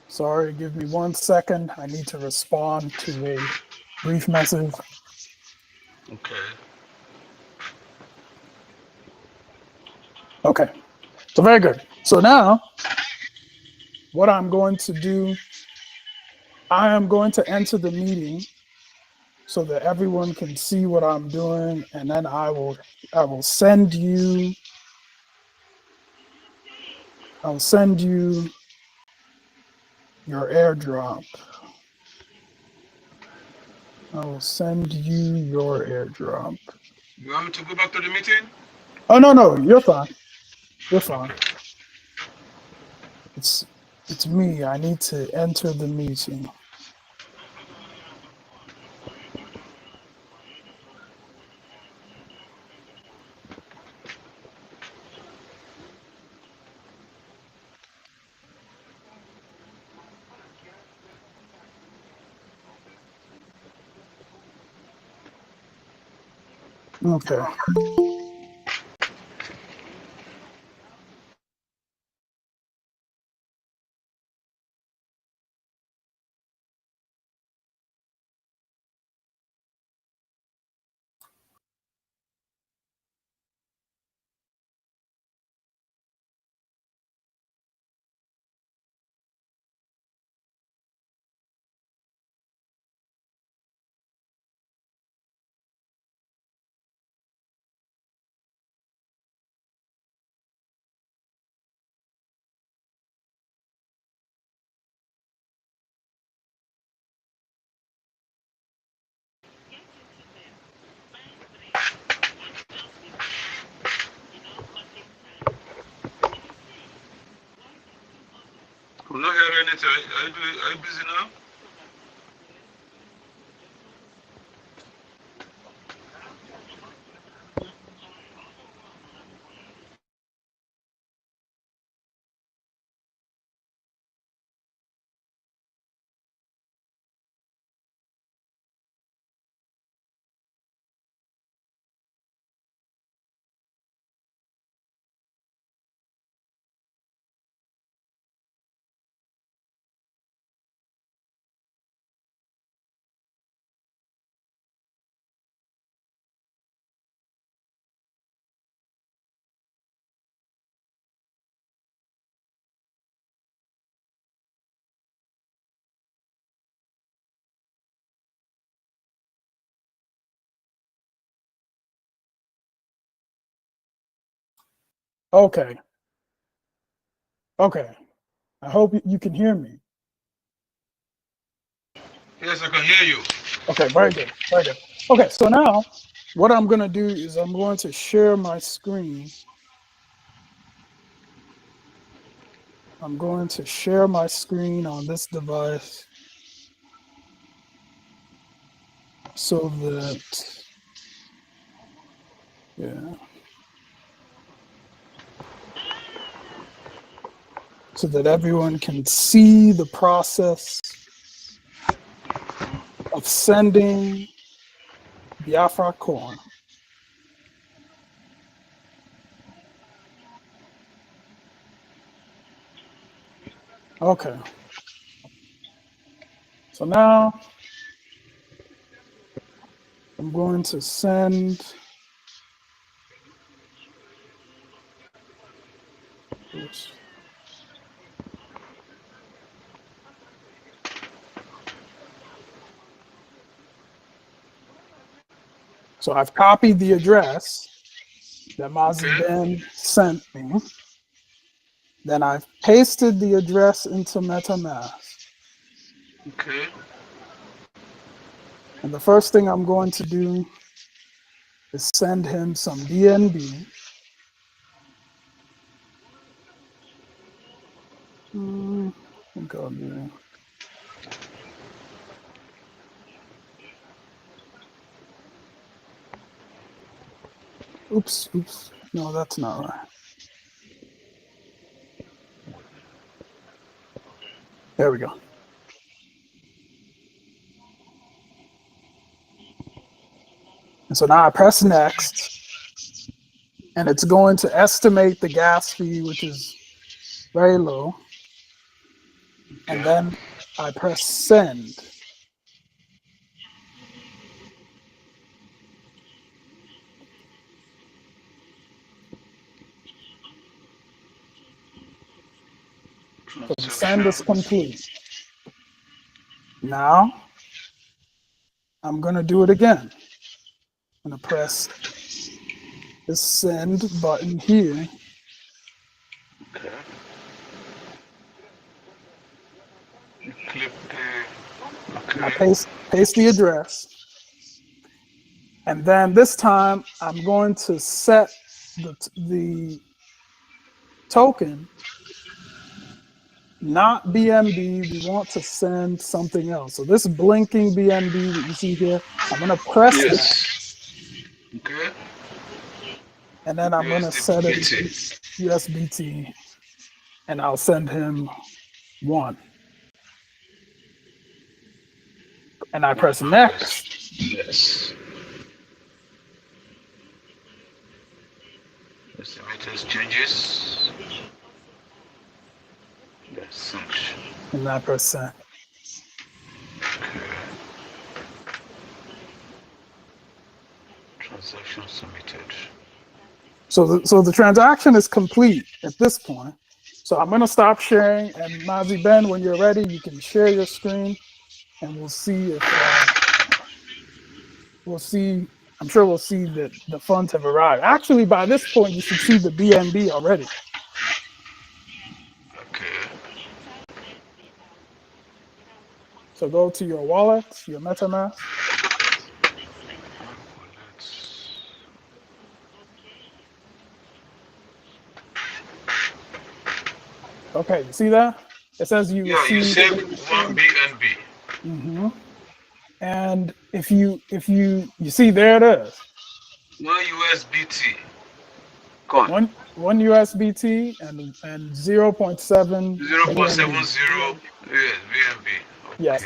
Sorry, give me 1 second. I need to respond to a brief message. Okay. Okay, so very good. So now, what I'm going to do, I am going to enter the meeting so that everyone can see what I'm doing, and then I will send you your airdrop. I will send you your airdrop. You want me to go back to the meeting? Oh no, you're fine. You're fine. It's me. I need to enter the meeting. Okay. I'm not hearing anything. Are you busy now? Okay. Okay. I hope you can hear me. Yes, I can hear you. Okay, very good. Very good. Okay, so now what I'm going to do is I'm going to share my screen. I'm going to share my screen on this device so that, yeah, so that everyone can see the process of sending Biafra corn. Okay. So now I'm going to send this. So I've copied the address that Mazi Okay. Ben sent me. Then I've pasted the address into MetaMask. Okay. And the first thing I'm going to do is send him some BNB. I think I'll do. Oops. No, that's not right. There we go. And so now I press next, and it's going to estimate the gas fee, which is very low. And then I press send. So the send is complete. Now I'm going to do it again. I'm going to press the send button here. Okay. You click the. Okay. I paste the address. And then this time I'm going to set the token, not BNB. We want to send something else. So this blinking BNB that you see here, I'm going to press that. Okay. And then I'm going to set it USBT, and I'll send him 1. And I press next. Yes. Estimators changes. Yes, sanction. And I press send. Okay. Transaction submitted. So the transaction is complete at this point. So I'm going to stop sharing. And Mazi Ben, when you're ready, you can share your screen, and we'll see if I'm sure we'll see that the funds have arrived. Actually, by this point, you should see the BNB already. Okay. So go to your wallet, your MetaMask. Okay, you see that? It says you Yeah, you received saved 1 BNB. Mm-hmm. And if you see, there it is. 1 USBT. Gone. One USBT and 0.7 0.70 BNB. Okay. Yes.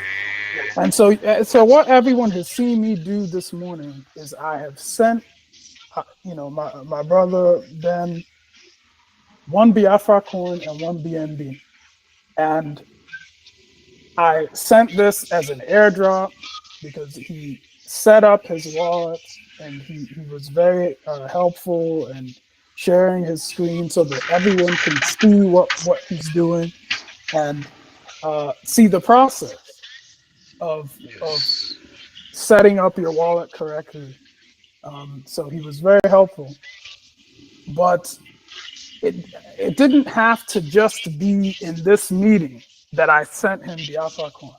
And so what everyone has seen me do this morning is I have sent my brother Ben 1 Biafra coin and 1 BNB, and I sent this as an airdrop because he set up his wallet, and he was very helpful and sharing his screen so that everyone can see what he's doing and see the process of setting up your wallet correctly. So he was very helpful, but it didn't have to just be in this meeting that I sent him the Alpha coin.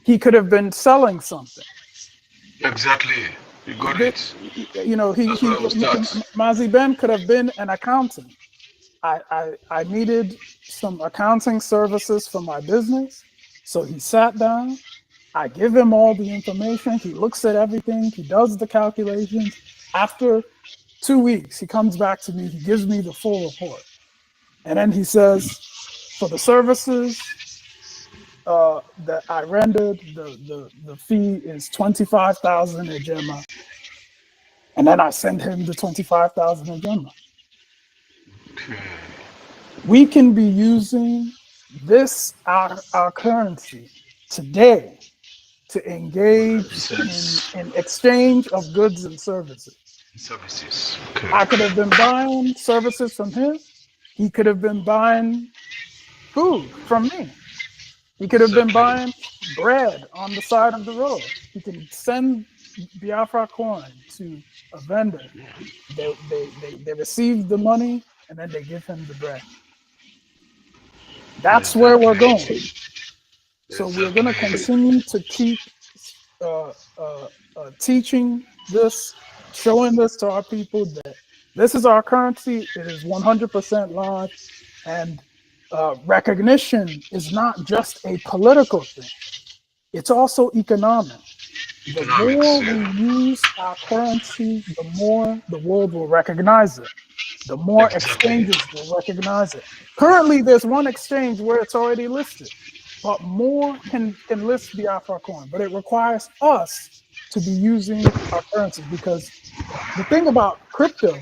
He could have been selling something. Exactly. You got it. Mazi Ben could have been an accountant. I needed some accounting services for my business. So he sat down. I give him all the information. He looks at everything. He does the calculations. After 2 weeks, he comes back to me. He gives me the full report. And then he says, for the services that I rendered, the fee is 25,000 a Gemma. And then I send him the 25,000 a Gemma. We can be using this, our currency today, to engage in exchange of goods and services. Okay. I could have been buying services from him. He could have been buying food from me. He could have been buying bread on the side of the road. He can send Biafra coin to a vendor. They receive the money, and then they give him the bread. That's where we're going. So we're going to continue to keep teaching this, showing this to our people that this is our currency. It is 100% live, and recognition is not just a political thing. It's also economic. The more we use our currency, the more the world will recognize it. The more exchanges will recognize it. Currently, there's one exchange where it's already listed, but more can list Biafra coin. But it requires us to be using our currency, because the thing about crypto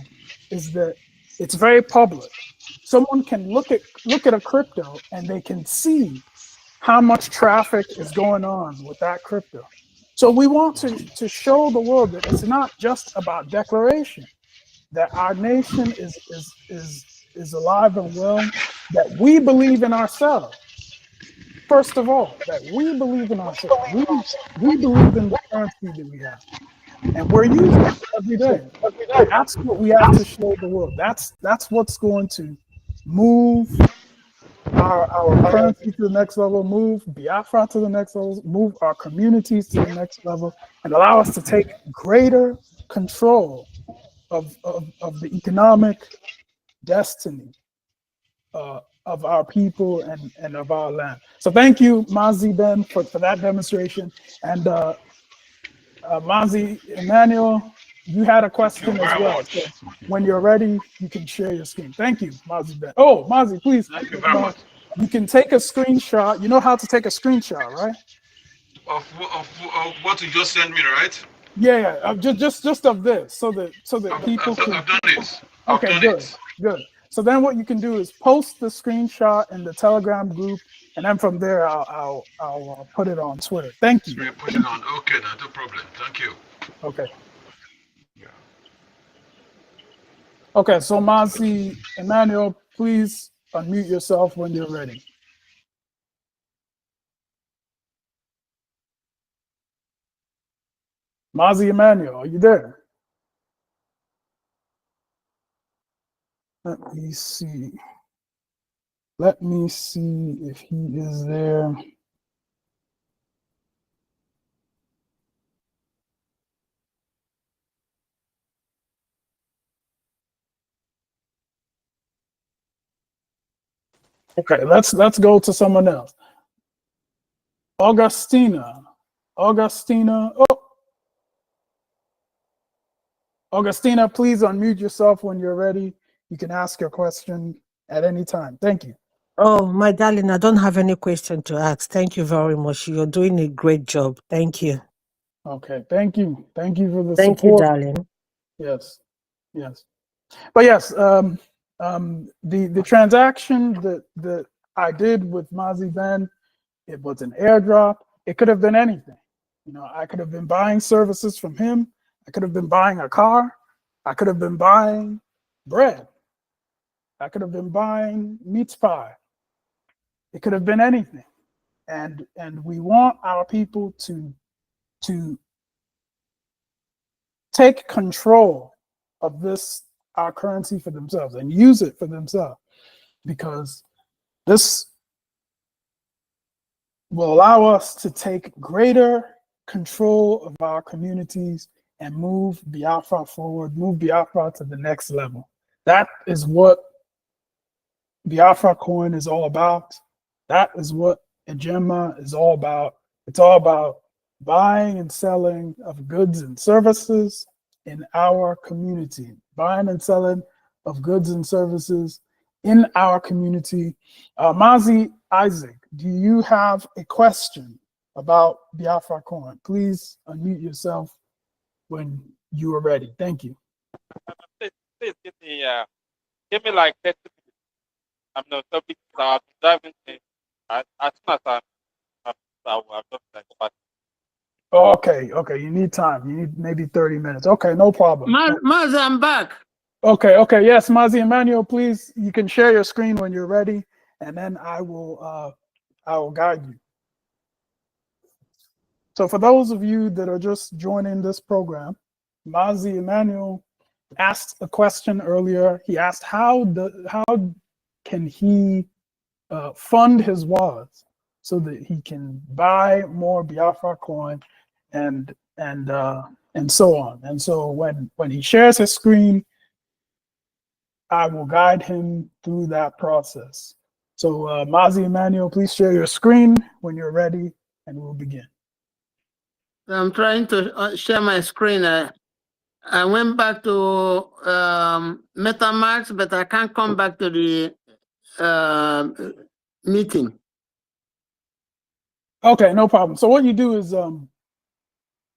is that it's very public. Someone can look at a crypto and they can see how much traffic is going on with that crypto. So we want to show the world that it's not just about declaration, that our nation is alive and well, that we believe in ourselves. First of all, that we believe in ourselves. We believe in the currency that we have, and we're using it every day. That's what we have to show the world. That's what's going to move our currency to the next level, move Biafra to the next level, move our communities to the next level, and allow us to take greater control of the economic destiny of our people and of our land. So thank you, Mazi Ben, for that demonstration. And Mazi Emmanuel, you had a question as well. So when you're ready, you can share your screen. Thank you, Mazi Ben. Oh, Mazi, please. Thank you very much. You can take a screenshot. You know how to take a screenshot, right? Of what you just sent me, right? Yeah. Just of this, so that people can. I've done it. Okay, good. So then what you can do is post the screenshot in the Telegram group, and then from there I'll put it on Twitter. Thank you. So you put it on. Okay, no problem. Thank you. Okay. Yeah. Okay, so Mazi Emmanuel, please unmute yourself when you're ready. Mazi Emmanuel, are you there? Let me see. Let me see if he is there. Okay, let's go to someone else. Augustina, Augustina, please unmute yourself when you're ready. You can ask your question at any time. Thank you. Oh, my darling, I don't have any question to ask. Thank you very much. You're doing a great job. Thank you. Okay, thank you. Thank you for the Thank support. you, darling. Yes. But yes, the transaction that I did with Mazi Ben, it was an airdrop. It could have been anything. You know, I could have been buying services from him. I could have been buying a car. I could have been buying bread. I could have been buying meat pie. It could have been anything. And we want our people to take control of our currency for themselves and use it for themselves, because this will allow us to take greater control of our communities and move Biafra forward, move Biafra to the next level. That is what Biafra coin is all about. That is what Ejema is all about. It's all about buying and selling of goods and services in our community. Buying and selling of goods and services in our community. Mazi Isaac, do you have a question about Biafra coin? Please unmute yourself when you are ready. Thank you. Please give me like 30 minutes. I'm not topic. I'm driving. As soon as I will just like about. Okay. You need time. You need maybe 30 minutes. Okay, no problem. Mazi, I'm back. Okay. Yes, Mazi Emmanuel, please, you can share your screen when you're ready, and then I will guide you. So for those of you that are just joining this program, Mazi Emmanuel asked a question earlier. He asked how can he fund his wallets so that he can buy more Biafra coin and so on. And so when he shares his screen, I will guide him through that process. So Mazi Emmanuel, please share your screen when you're ready, and we'll begin. I'm trying to share my screen. I went back to MetaMask, but I can't come back to the meeting. Okay, no problem. So what you do is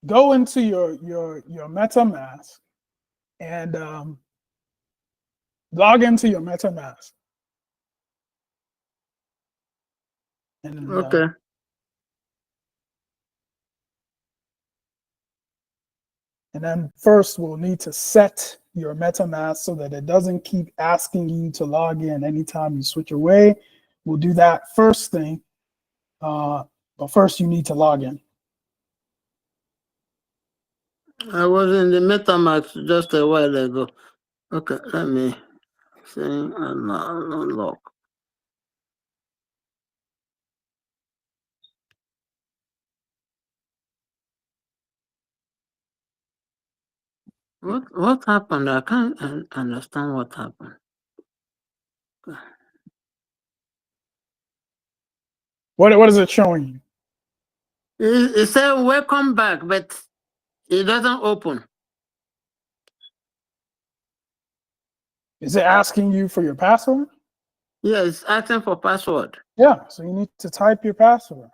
go into your MetaMask and log into your MetaMask. And Okay. and then first we'll need to set your MetaMask so that it doesn't keep asking you to log in anytime you switch away. We'll do that first thing, but first you need to log in. I was in the MetaMask just a while ago. Okay, let me see. Unlock. What happened? I can't understand what happened. What is it showing you? It said welcome back, but it doesn't open. Is it asking you for your password? Yeah, it's asking for password. Yeah, so you need to type your password.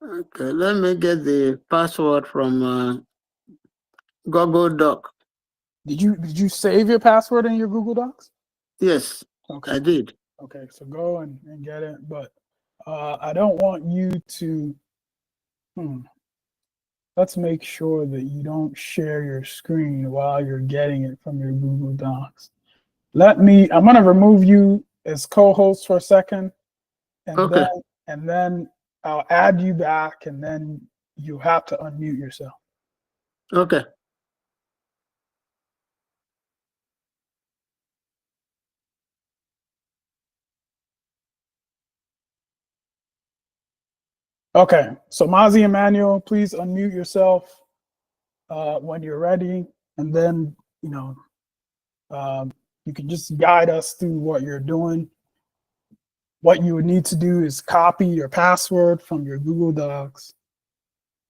Okay, let me get the password from Google Doc. Did you save your password in your Google Docs? Yes, Okay. I did. Okay, so go and get it, but I don't want you to, let's make sure that you don't share your screen while you're getting it from your Google Docs. I'm gonna remove you as co-host for a second, and Okay. then I'll add you back, and then you have to unmute yourself. Okay. Okay, so Mazi Emmanuel, please unmute yourself when you're ready, and then you can just guide us through what you're doing. What you would need to do is copy your password from your Google Docs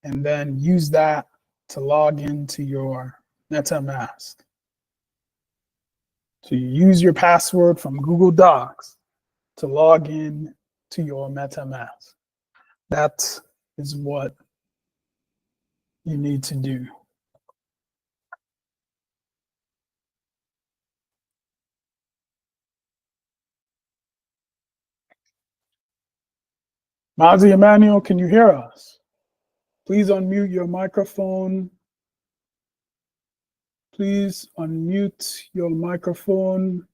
and then use that to log into your MetaMask. So you use your password from Google Docs to log in to your MetaMask. That is what you need to do. Mazi Emmanuel, can you hear us? Please unmute your microphone. Please unmute your microphone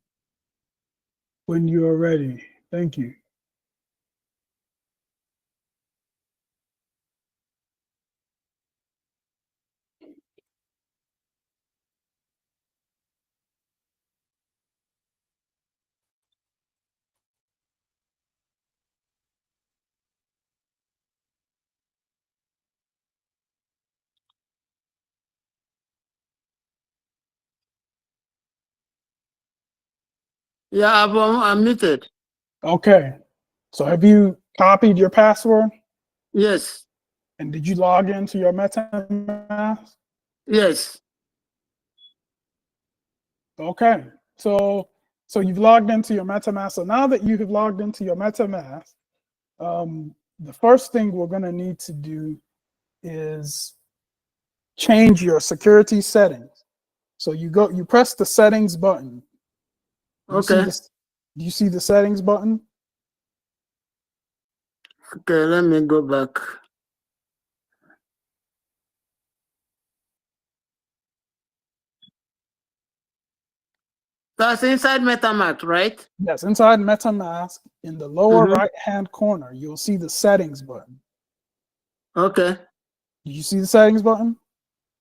when you are ready. Thank you. Yeah, I've unmuted. Okay. So have you copied your password? Yes. And did you log into your MetaMask? Yes. Okay. So you've logged into your MetaMask. So now that you have logged into your MetaMask, the first thing we're going to need to do is change your security settings. So you press the settings button. Okay. Do you see the settings button? Okay, let me go back. That's inside MetaMask, right? Yes, inside MetaMask, in the lower right-hand corner, you'll see the settings button. Okay. Do you see the settings button?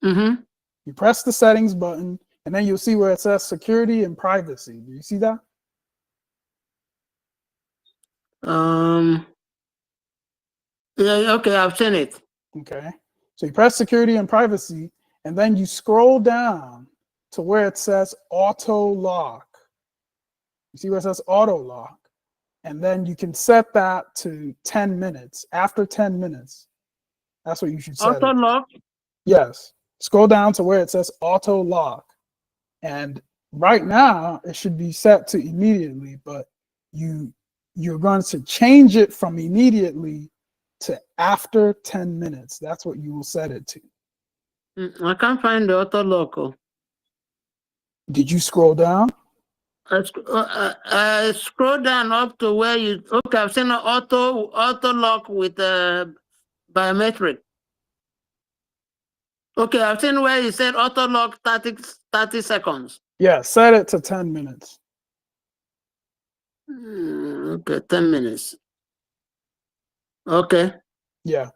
Mm-hmm. You press the settings button, and then you'll see where it says security and privacy. Do you see that? Yeah, okay, I've seen it. Okay. So you press security and privacy, and then you scroll down to where it says auto lock. You see where it says auto lock? And then you can set that to 10 minutes. After 10 minutes, That's what you should set Auto it. lock. Yes. Scroll down to where it says auto lock. And right now it should be set to immediately, but you're going to change it from immediately to after 10 minutes. That's what you will set it to. I can't find the auto lock. Did you scroll down? I scroll down up to where you. Okay, I've seen an auto lock with biometric. Okay, I've seen where you said auto lock 30 seconds. Yeah, set it to 10 minutes. Okay, 10 minutes. Okay. Yeah.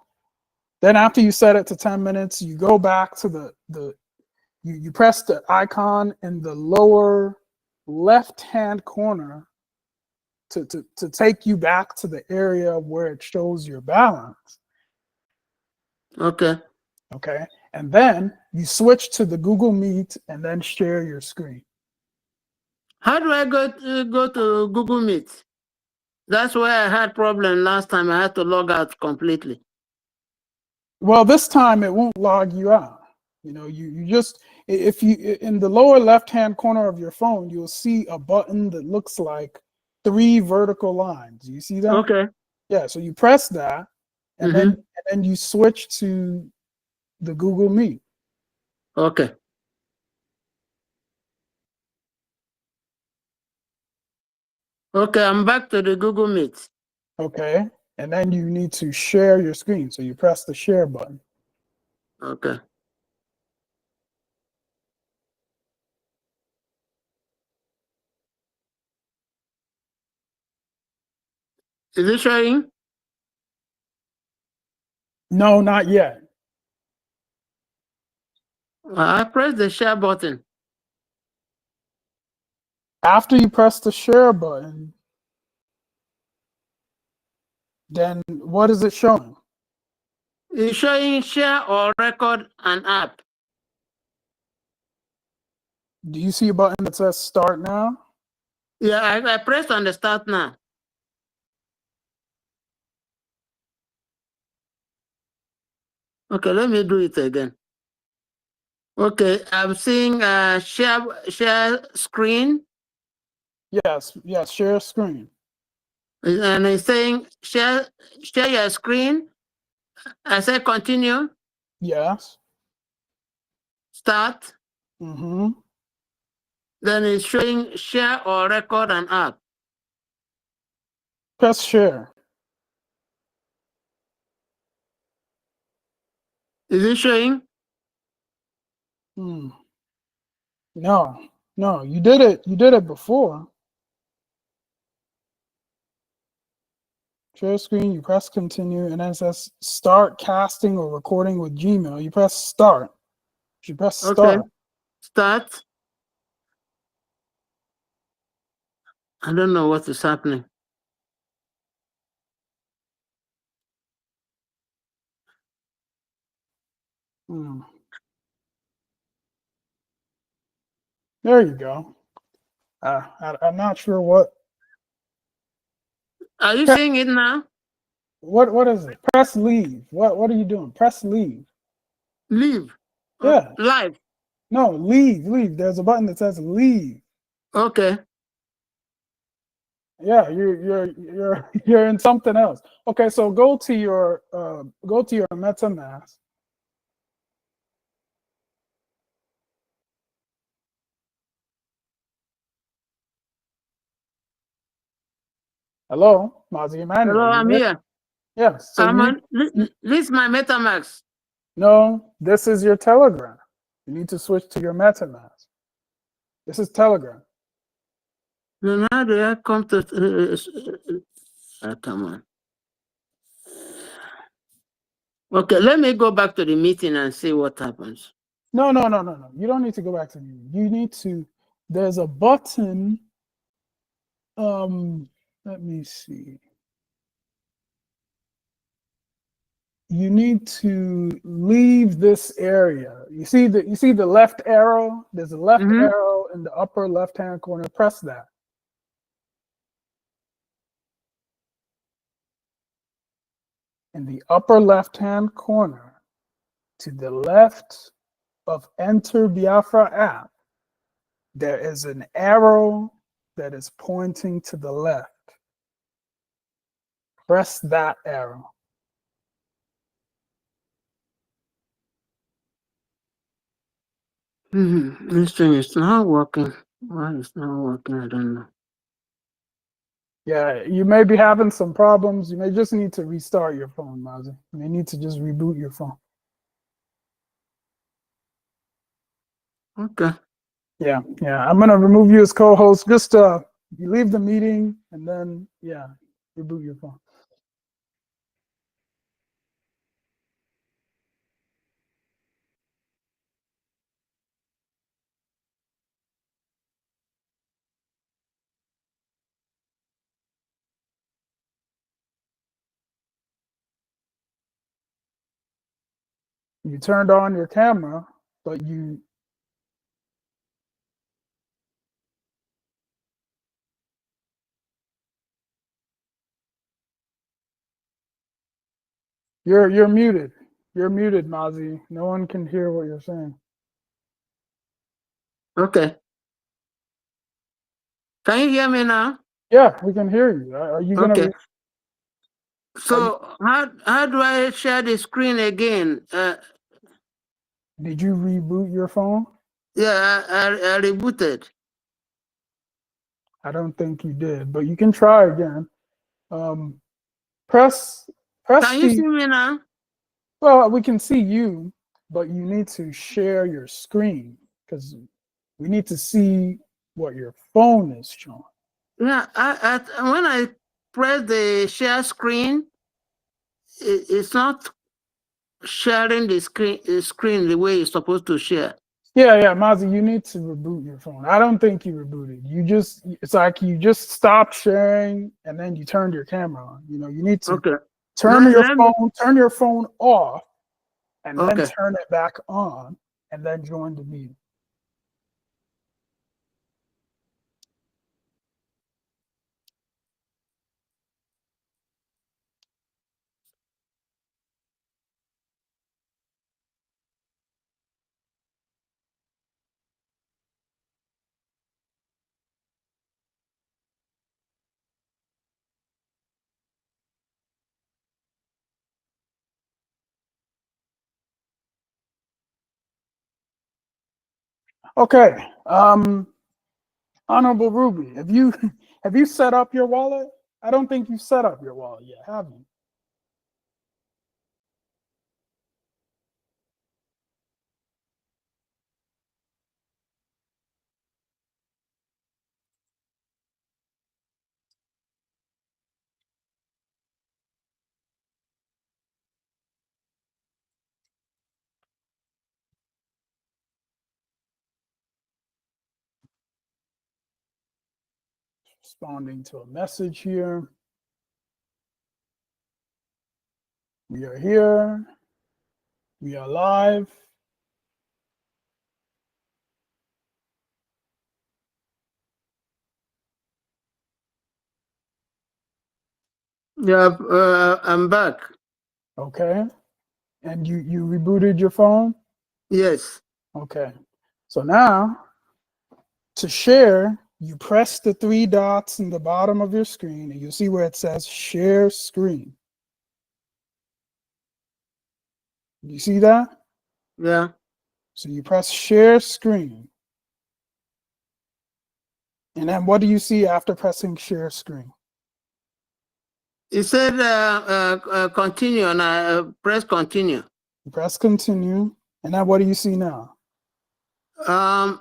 Then after you set it to 10 minutes, you go back to you press the icon in the lower left-hand corner to take you back to the area where it shows your balance. Okay. Okay. And then you switch to the Google Meet and then share your screen. How do I go to Google Meet? That's where I had problem last time. I had to log out completely. Well, this time it won't log you out. You know, you just, if you, in the lower left-hand corner of your phone, you'll see a button that looks like 3 vertical lines. You see that? Okay. Yeah, so you press that, and then you switch to the Google Meet. Okay. Okay, I'm back to the Google Meet. Okay, and then you need to share your screen. So you press the share button. Okay. Is it showing? No, not yet. I pressed the share button. After you press the share button, then what is it showing? It's showing share or record an app. Do you see a button that says start now? Yeah, I pressed on the start now. Okay, let me do it again. Okay, I'm seeing share screen. Yes, share screen. And it's saying share your screen. I say continue. Yes. Start. Mm-hmm. Then it's showing share or record an app. Press share. Is it showing? No, you did it before. Share screen, you press continue, and then it says start casting or recording with Gmail. You press start. You press start. Okay. Start. I don't know what is happening. There you go. I'm not sure what. Are you seeing it now? What is it? Press leave. What are you doing? Press leave. Leave. Yeah. Live. No, leave. There's a button that says leave. Okay. Yeah, you're in something else. Okay, so go to your MetaMask. Hello, Mazi Emmanuel. Hello, I'm here. Yes. So this is my MetaMask. No, this is your Telegram. You need to switch to your MetaMask. This is Telegram. Then how do I come to? Come on. Okay, let me go back to the meeting and see what happens. No. You don't need to go back to the meeting. You need to. There's a button. Let me see. You need to leave this area. You see the left arrow? There's a left arrow in the upper left-hand corner. Press that. in the upper left-hand corner to the left of Enter Biafra app, there is an arrow that is pointing to the left. Press that arrow. This thing is not working. Why it's not working? I don't know. Yeah, you may be having some problems. You may just need to restart your phone, Mazi. You may need to just reboot your phone. Okay. Yeah. I'm gonna remove you as co-host. Just you leave the meeting and then reboot your phone. You turned on your camera, but you're muted. You're muted, Mazi. No one can hear what you're saying. Okay. Can you hear me now? Yeah, we can hear you. Are you gonna? Okay. So how do I share the screen again? Did you reboot your phone? Yeah, I rebooted. I don't think you did, but you can try again. Press Can you see the. me now? Well, we can see you, but you need to share your screen because we need to see what your phone is showing. Yeah, when I press the share screen, it's not sharing the screen the way it's supposed to share. Yeah, Mazi, you need to reboot your phone. I don't think you rebooted. It's like you just stopped sharing and then you turned your camera on. You need to turn your phone off and then turn it back on and then join the meeting. Okay. Honorable Ruby, have you set up your wallet? I don't think you've set up your wallet yet, have you? Responding to a message here. We are here. We are live. Yeah, I'm back. Okay. And you rebooted your phone? Yes. Okay. So now to share, you press the three dots in the bottom of your screen and you'll see where it says share screen. You see that? Yeah. So you press share screen. And then what do you see after pressing share screen? It said continue, and I press continue. You press continue. And then what do you see now? I'm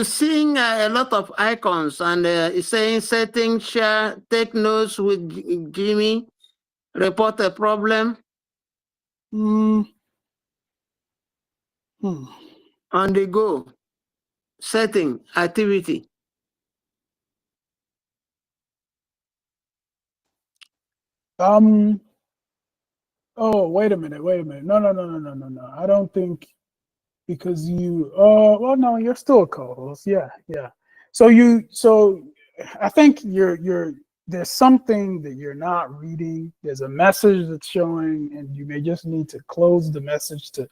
seeing a lot of icons, and it's saying settings, share, take notes with Jimmy, report a problem. On the go, setting, activity. Oh, wait a minute. No. I don't think because well, no, you're still a co-host. Yeah. So I think there's something that you're not reading. There's a message that's showing, and you may just need to close the message to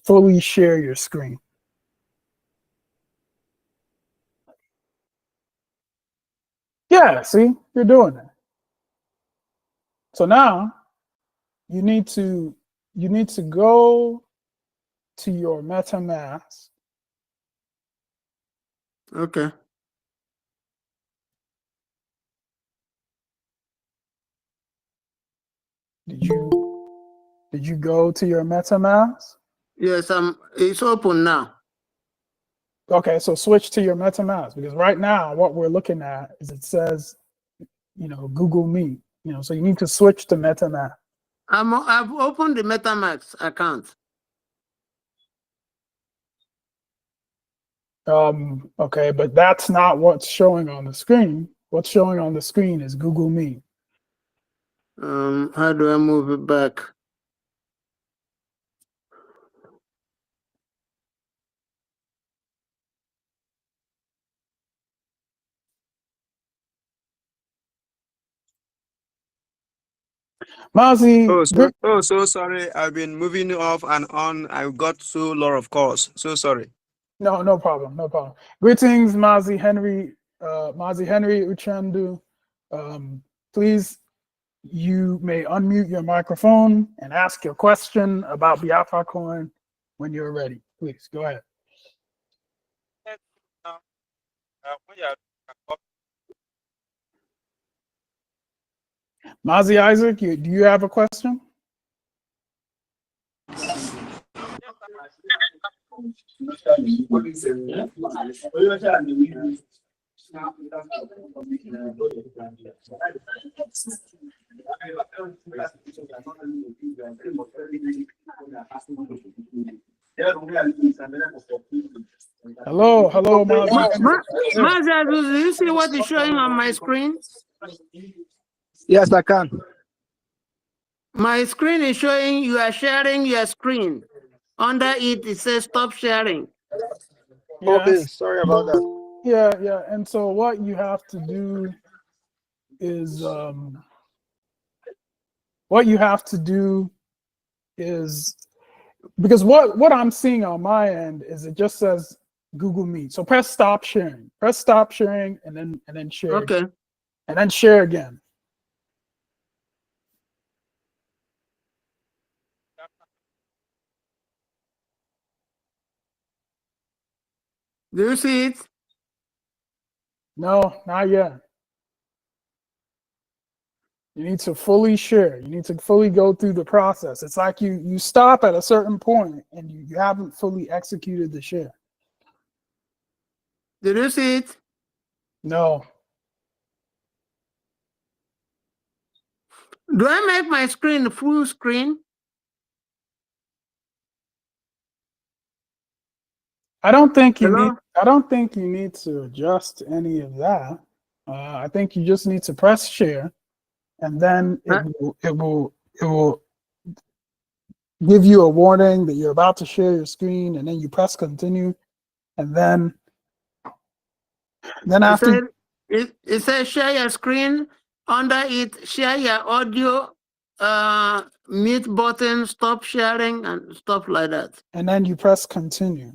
fully share your screen. Yeah, see, you're doing it. So now you need to go to your MetaMask. Okay. Did you go to your MetaMask? Yes, it's open now. Okay, so switch to your MetaMask, because right now what we're looking at is it says, Google Meet, so you need to switch to MetaMask. I've opened the MetaMask account. Okay, but that's not what's showing on the screen. What's showing on the screen is Google Meet. How do I move it back? Mazi, So sorry. I've been moving off and on. I got so lot of calls. So sorry. no problem, no problem. Greetings, Mazi Henry Uchendu. Please, you may unmute your microphone and ask your question about Biafra Coin when you're ready. Please, go ahead. Mazi Isaac, do you have a question? Hello, Mazi. Mazi, do you see what is showing on my screen? Yes, I can. My screen is showing you are sharing your screen. Under it, it says stop sharing. Yes. Okay, sorry about that. Yeah. And so what you have to do is because what I'm seeing on my end is it just says Google Meet. So press stop sharing. Press stop sharing and then share. Okay. Again. And then share again. Do you see it? No, not yet. You need to fully share. You need to fully go through the process. It's like you stop at a certain point and you haven't fully executed the share. Did you see it? No. Do I make my screen full screen? I don't think you Hello? need to adjust any of that. I think you just need to press share, and then it will give you a warning that you're about to share your screen, and then you press continue, and then after it says share your screen. Under it, share your audio, mute button, stop sharing, and stuff like that. and then you press continue.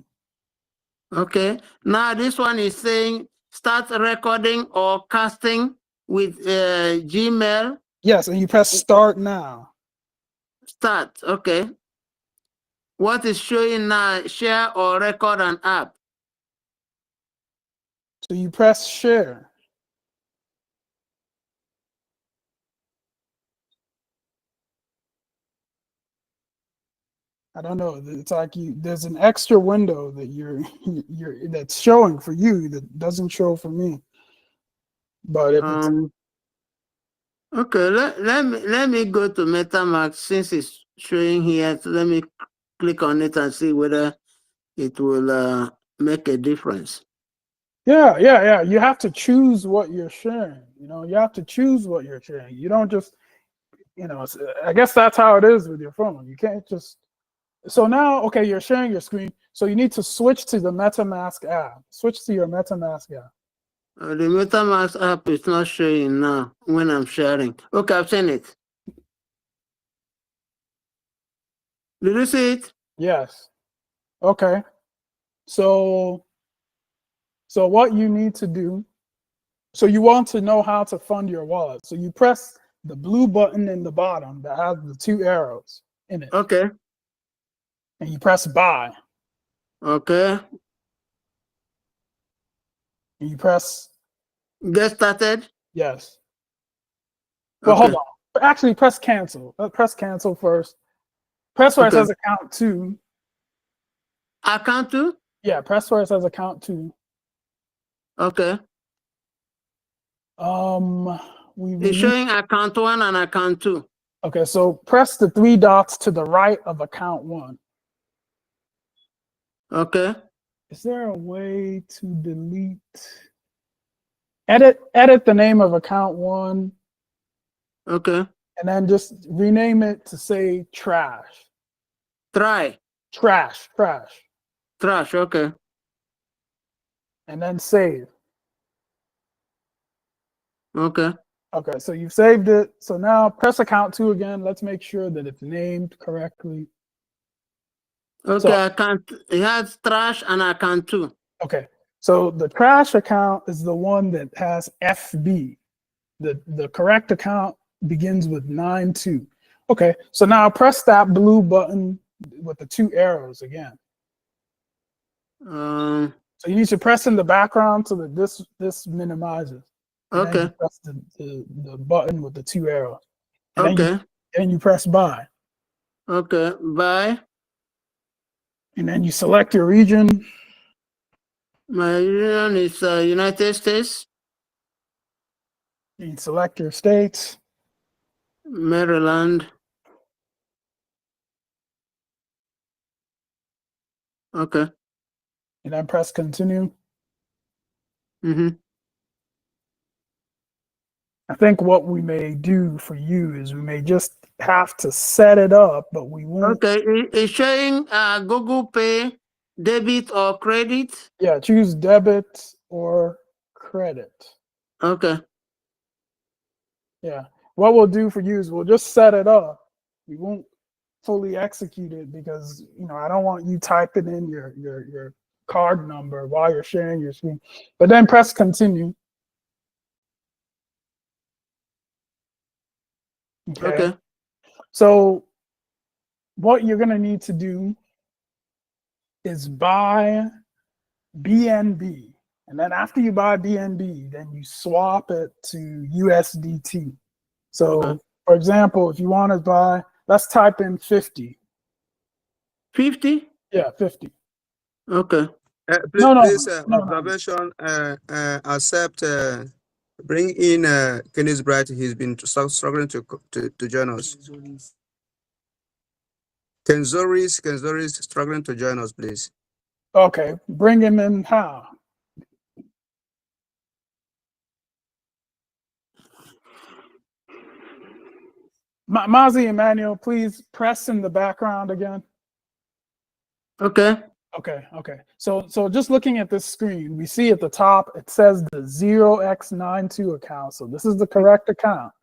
Okay. Now this one is saying start recording or casting with Gmail. Yes, and you press start now. Start. Okay. What is showing now? Share or record an app. So you press share. I don't know. It's like there's an extra window that that's showing for you that doesn't show for me. But if okay, let me go to MetaMask since it's showing here. So let me click on it and see whether it will make a difference. Yeah. You have to choose what you're sharing. You have to choose what you're sharing. You don't just, I guess that's how it is with your phone. You can't just. So now, okay, you're sharing your screen. So you need to switch to the MetaMask app. Switch to your MetaMask app. The MetaMask app is not showing now when I'm sharing. Okay, I've seen it. Did you see it? Yes. Okay. So what you need to do, so you want to know how to fund your wallet. So you press the blue button in the bottom that has the 2 arrows in it. Okay. And you press buy. Okay. And you press get started. Yes. Well, Okay. hold on. Actually, press cancel. Press cancel first. Press where it Okay. says account 2. Account 2? Yeah, press where it says account 2. Okay. We It's showing account 1 and account 2. Okay, so press the 3 dots to the right of account 1. Okay. Is there a way to delete? Edit the name of account 1. Okay. And then just rename it to say trash. Trash. Trash, okay. And then save. Okay. Okay, so you've saved it. So now press account 2 again. Let's make sure that it's named correctly. Okay, So, account, it has trash and account 2. Okay, so the trash account is the one that has FB. The correct account begins with 92. Okay, so now press that blue button with the 2 arrows again. So you need to press in the background so that this minimizes. And Okay. then you press the button with the 2 arrows. And Okay. then you press buy. Okay, buy. And then you select your region. My region is United States. You select your state. Maryland. Okay. And then press continue. Mm-hmm. I think what we may do for you is we may just have to set it up, but we won't. Okay, it's showing Google Pay, debit or credit. Yeah, choose debit or credit. Okay. Yeah. What we'll do for you is we'll just set it up. We won't fully execute it because I don't want you typing in your card number while you're sharing your screen. But then press continue. Okay. So what you're gonna need to do is buy BNB. And then after you buy BNB, then you swap it to USDT. So for example, if you want to buy, let's type in 50. 50? Yeah, 50. Okay. Please, observation, accept, bring in Kenneth Bright. He's been struggling to join us. Kenzoris struggling to join us, please. Okay, bring him in how? Mazi Emmanuel, please press in the background again. Okay. Okay. So just looking at this screen, we see at the top, it says the 0x92 account. So this is the correct account.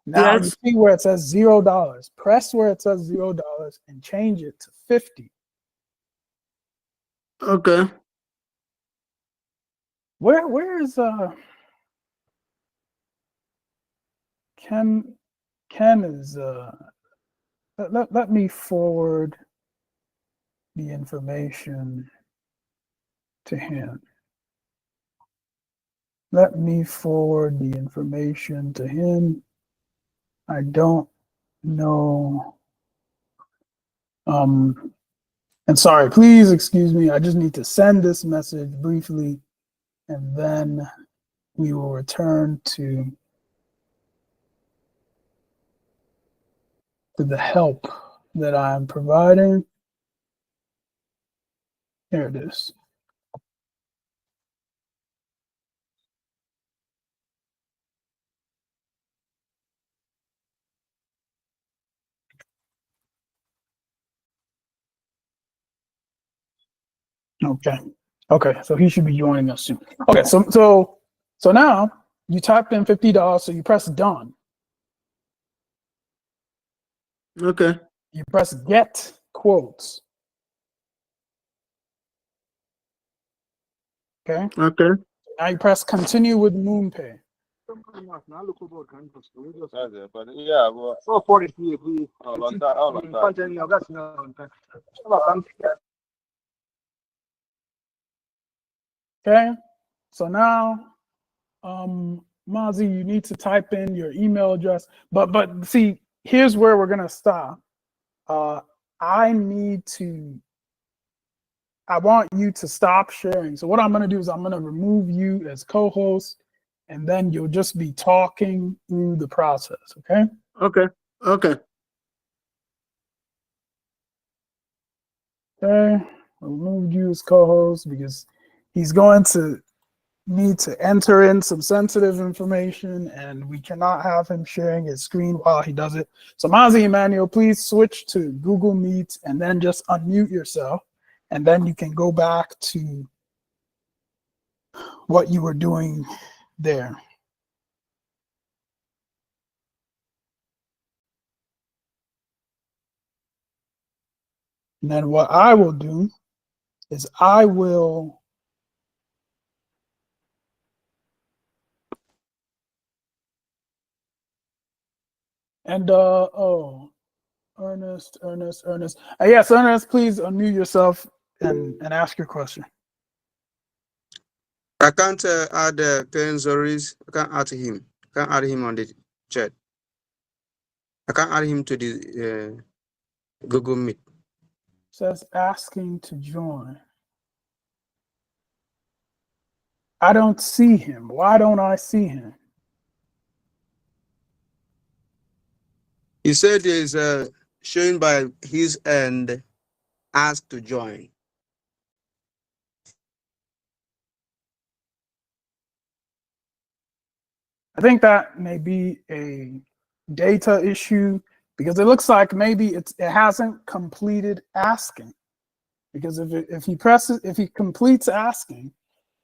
Now you see where it says $0. Press where it says $0 and change it to 50. Okay. Where is Ken is let me forward the information to him. Let me forward the information to him. I don't know. And sorry, please excuse me. I just need to send this message briefly, and then we will return to the help that I'm providing. Here it is. Okay, so he should be joining us soon. Okay, so So now you type in $50, so you press done. Okay. You press get quotes. Okay. Okay. Now you press continue with MoonPay. But yeah, well, so 40 all on that, all on that. Okay. So now, Mazi, you need to type in your email address. But see, here's where we're gonna stop. I want you to stop sharing. So what I'm gonna do is I'm gonna remove you as co-host, and then you'll just be talking through the process. Okay. Okay. Okay. Okay. Removed you as co-host because he's going to need to enter in some sensitive information, and we cannot have him sharing his screen while he does it. So Mazi Emmanuel, please switch to Google Meet and then just unmute yourself, and then you can go back to what you were doing there. And then what I will do is I will Ernest. Yes, Ernest, please unmute yourself and ask your question. I can't add Ken Zoris. I can't add him. I can't add him on the chat. I can't add him to the Google Meet. Says asking to join. I don't see him. Why don't I see him? He said is showing by his end, ask to join. I think that may be a data issue because it looks like maybe it hasn't completed asking. Because if he completes asking,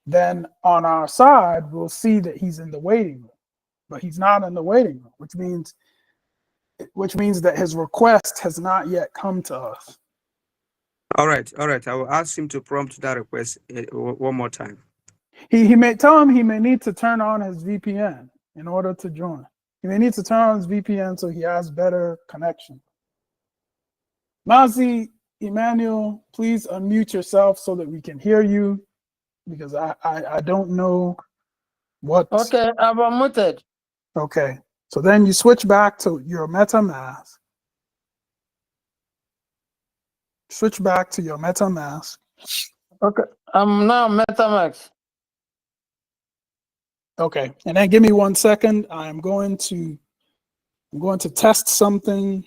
then on our side we'll see that he's in the waiting room, but he's not in the waiting room, which means that his request has not yet come to us. All right. I will ask him to prompt that request one more time. He may tell him he may need to turn on his VPN in order to join. He may need to turn on his VPN so he has better connection. Mazi Emmanuel, please unmute yourself so that we can hear you, because I don't know what. Okay, I've unmuted. Okay, so then you switch back to your MetaMask. Switch back to your MetaMask. Okay, I'm now MetaMask. Okay, and then give me 1 second. I'm going to test something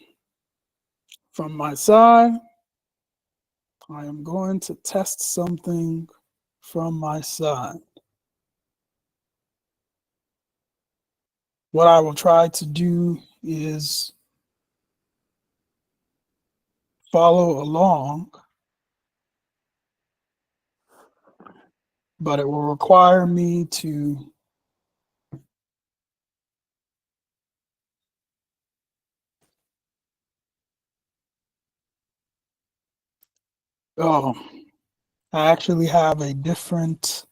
from my side. I am going to test something from my side. What I will try to do is follow along, but it will require me to I actually have a different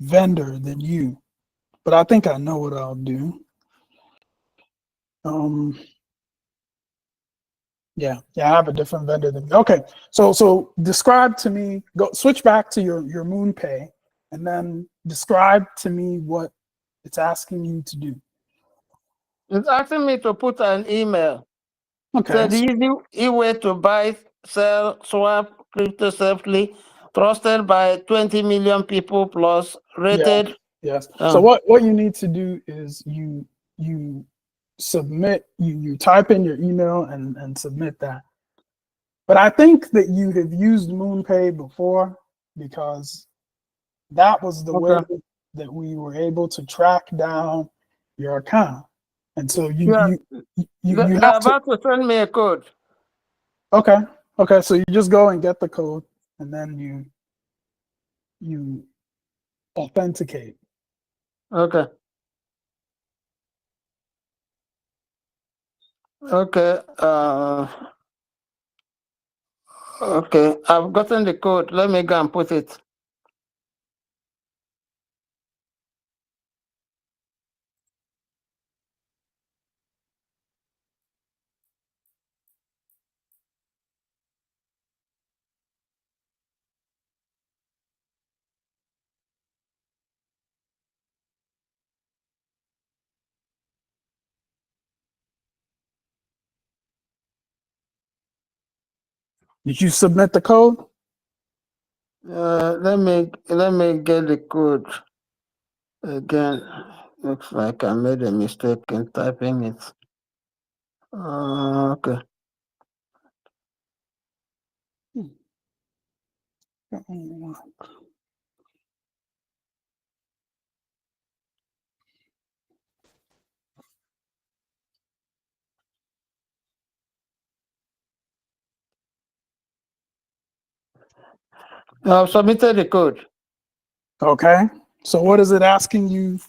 vendor than you, but I think I know what I'll do. Yeah, I have a different vendor than you. Okay, so describe to me, switch back to your MoonPay, and then describe to me what it's asking you to do. It's asking me to put an email. Okay. So the easy way to buy, sell, swap crypto safely, trusted by 20 million people plus, rated. Yes. So what you need to do is you submit, you type in your email and submit that. But I think that you have used MoonPay before, because that was the way that we were able to track down your account. And so they're have about to send me a code. Okay, so you just go and get the code. and then you authenticate. Okay. Okay. Okay. I've gotten the code. Let me go and put it. Did you submit the code? Let me get the code again. Looks like I made a mistake in typing it. Okay. I've submitted the code. Okay. So what is it asking you?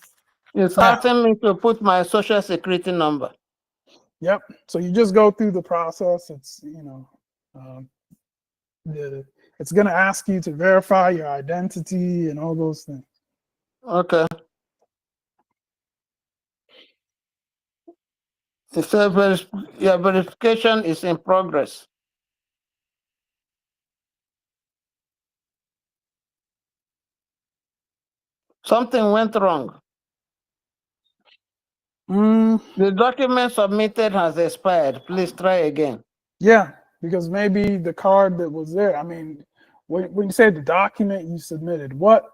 It's now? asking me to put my social security number. Yep. So you just go through the process. It's it's going to ask you to verify your identity and all those things. Okay. It says your verification is in progress. Something went wrong. The document submitted has expired. Please try again. Yeah, because maybe the card that was there. I mean, when you say the document you submitted, what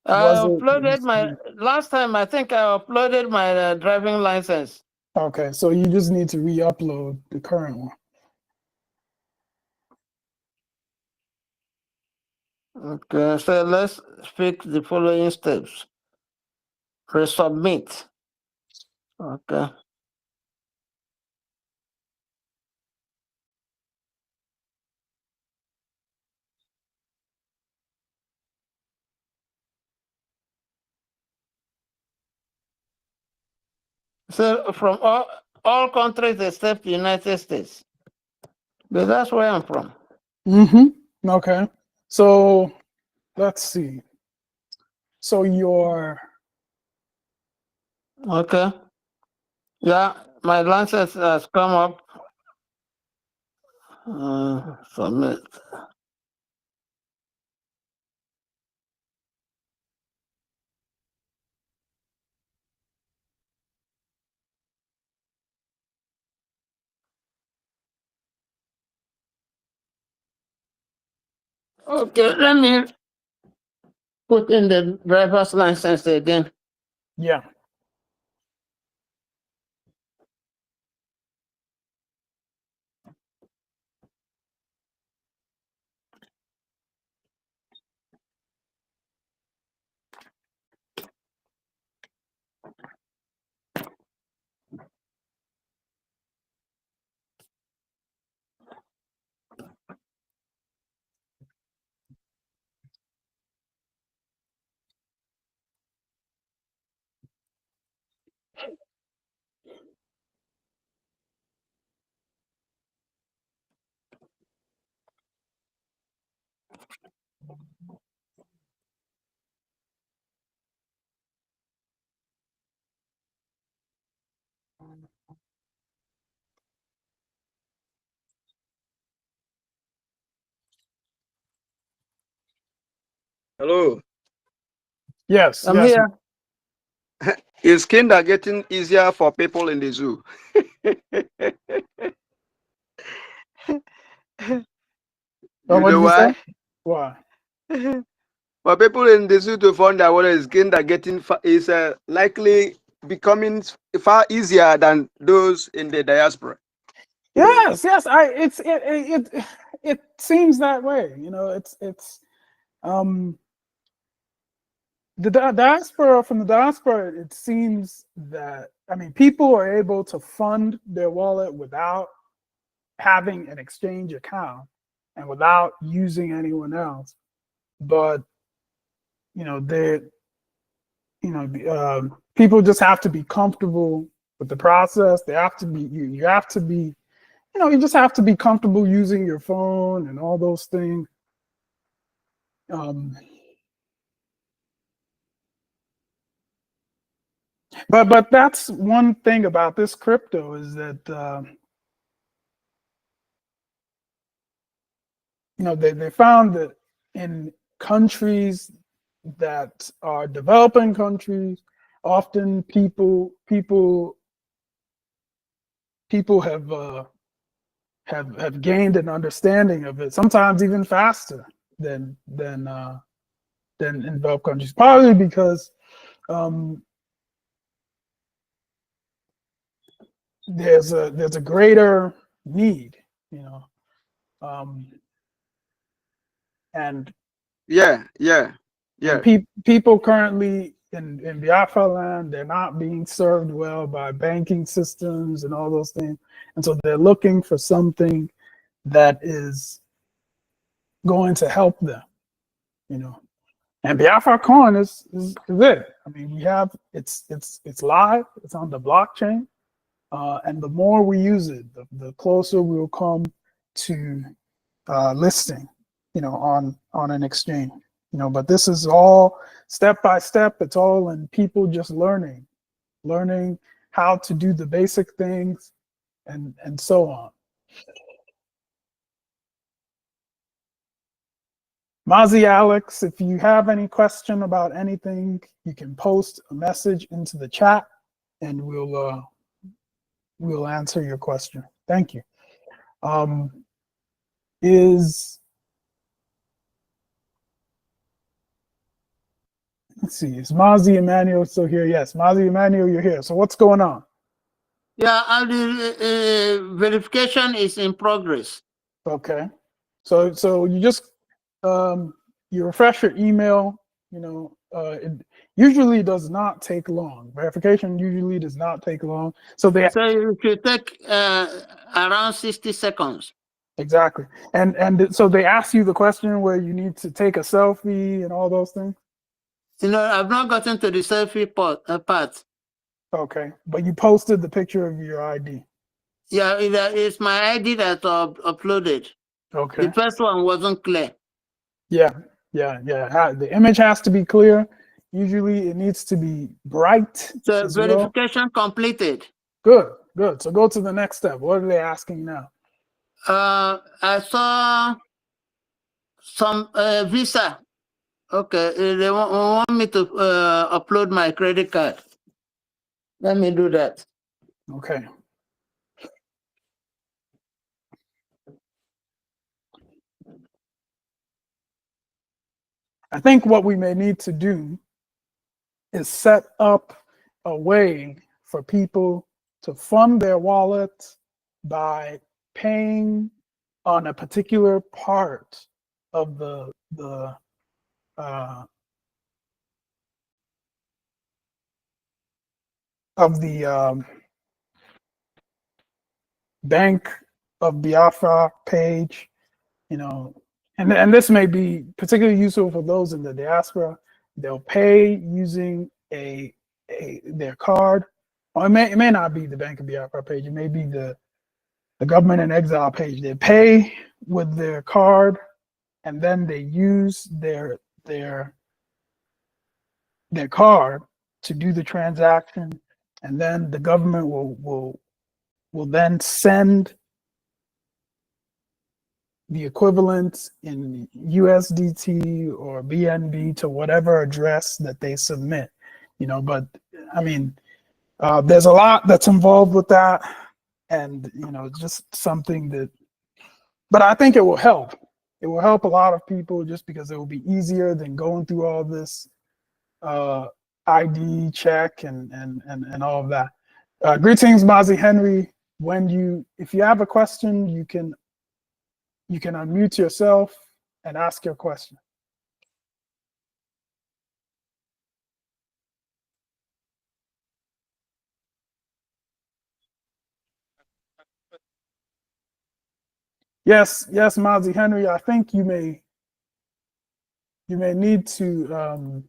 I was it? uploaded my last time. I think I uploaded my driving license. Okay, so you just need to re-upload the current one. Okay, so let's fix the following steps. Resubmit. Okay. So from all countries except the United States. But that's where I'm from. Mm-hmm. Okay. So let's see. So your Okay. Yeah, my license has come up. Submit. Okay, let me put in the driver's license again. yeah. Hello. Yes. I'm Yes. here. Is kinder getting easier for people in the zoo? Oh, You what know did you say? why? Why? For people in the zoo to find out whether is kinder getting is likely becoming far easier than those in the diaspora. Yes. Yes. It seems that way. You know, it's the diaspora, from the diaspora, it seems that, I mean, people are able to fund their wallet without having an exchange account and without using anyone else. But people just have to be comfortable with the process. They have to be you have to be you just have to be comfortable using your phone and all those things. But that's one thing about this crypto is that they found that in countries that are developing countries, often people have gained an understanding of it, sometimes even faster than in developed countries, partly because there's a greater need, and people currently in Biafra land, they're not being served well by banking systems and all those things, and so they're looking for something that is going to help them, And Biafra coin is it. I mean, we have it's live, it's on the blockchain, and the more we use it, the closer we'll come to listing, on an exchange. But this is all step by step. It's all in people just learning how to do the basic things, and so on. Mazi Alex, if you have any question about anything, you can post a message into the chat, and we'll answer your question. Thank you. Let's see, is Mazi Emmanuel still here? Yes, Mazi Emmanuel, you're here. So what's going on? Yeah, the verification is in progress. Okay. So you just you refresh your email, it usually does not take long. Verification usually does not take long. So it should take around 60 seconds. Exactly. And so they ask you the question where you need to take a selfie and all those things? I've not gotten to the selfie part. Okay, but you posted the picture of your ID. Yeah, it's my ID that uploaded. Okay. The first one wasn't clear. Yeah. The image has to be clear. Usually it needs to be bright. So verification completed. Good. So go to the next step. What are they asking now? I saw some visa. Okay, they want me to upload my credit card. Let me do that. Okay. I think what we may need to do is set up a way for people to fund their wallet by paying on a particular part of the Bank of Biafra page, and this may be particularly useful for those in the diaspora. They'll pay using their card, or it may not be the Bank of Biafra page. It may be the Government in Exile page. They pay with their card, and then they use their card to do the transaction, and then the government will then send the equivalent in USDT or BNB to whatever address that they submit. But I mean, there's a lot that's involved with that, and just something that. But I think it will help. It will help a lot of people just because it will be easier than going through all this ID check and all of that. Greetings, Mazi Henry. If you have a question, you can unmute yourself and ask your question. Yes, Mazi Henry. I think you may need to.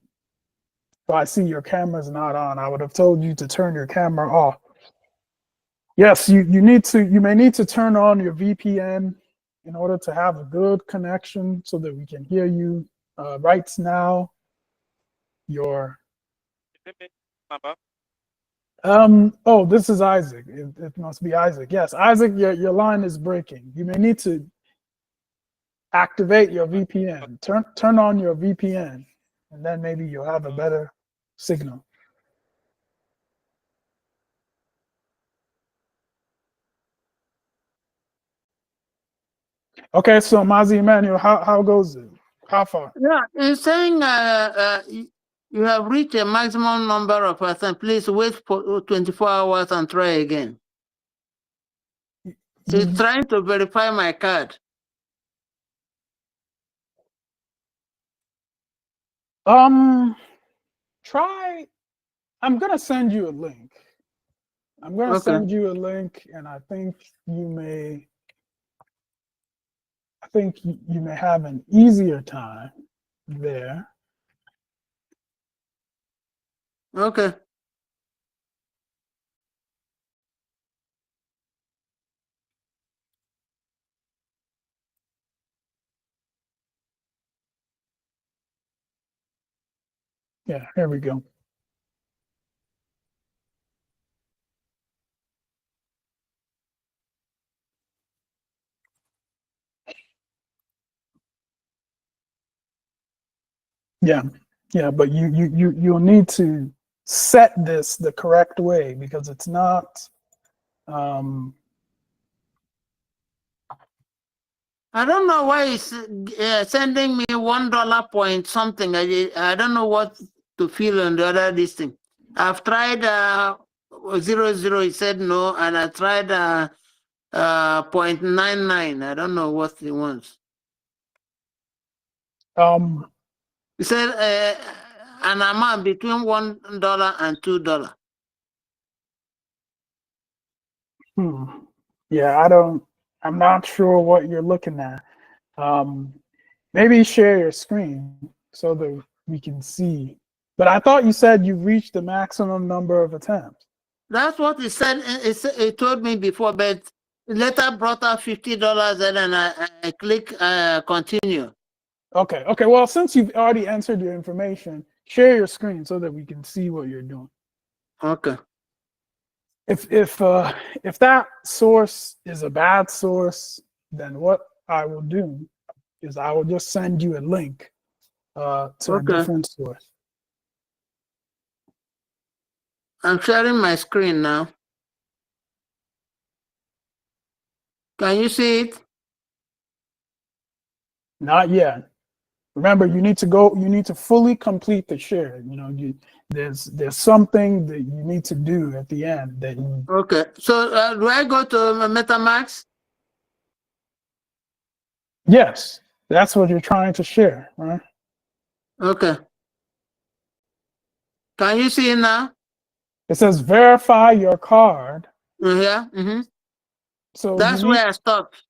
I see your camera's not on. I would have told you to turn your camera off. Yes, you need to. You may need to turn on your VPN in order to have a good connection so that we can hear you. Right now, your Number. oh, this is Isaac. It must be Isaac. Yes, Isaac, your line is breaking. You may need to activate your VPN. Turn on your VPN, and then maybe you'll have a better signal. Okay, so Mazi Emmanuel, how goes it? How far? Yeah, it's saying you have reached a maximum number of percent. Please wait for 24 hours and try again. It's trying to verify my card. Try. I'm gonna send you a link. I'm gonna send you a link, and I think you may. I think you may have an easier time there. Okay. Yeah, here we go. Yeah, but you'll need to set this the correct way because it's not. I don't know why it's sending me $1 point something. I don't know what to feel on the other this thing. I've tried 00, it said no, and I tried 0.99. I don't know what he wants. He said an amount between $1 and $2. Yeah, I'm not sure what you're looking at. Maybe share your screen so that we can see. But I thought you said you reached the maximum number of attempts. That's what it said. It told me before, but later brought up $50, and then I click continue. Okay. Well, since you've already entered your information, share your screen so that we can see what you're doing. Okay. If that source is a bad source, then what I will do is I will just send you a link to a different source. I'm sharing my screen now. Can you see it? Not yet. Remember, you need to fully complete the share. You know, there's something that you need to do at the end that you. Okay. So do I go to MetaMask? Yes, that's what you're trying to share, right? Okay. Can you see it now? It says verify your card. Yeah. So that's where I stopped.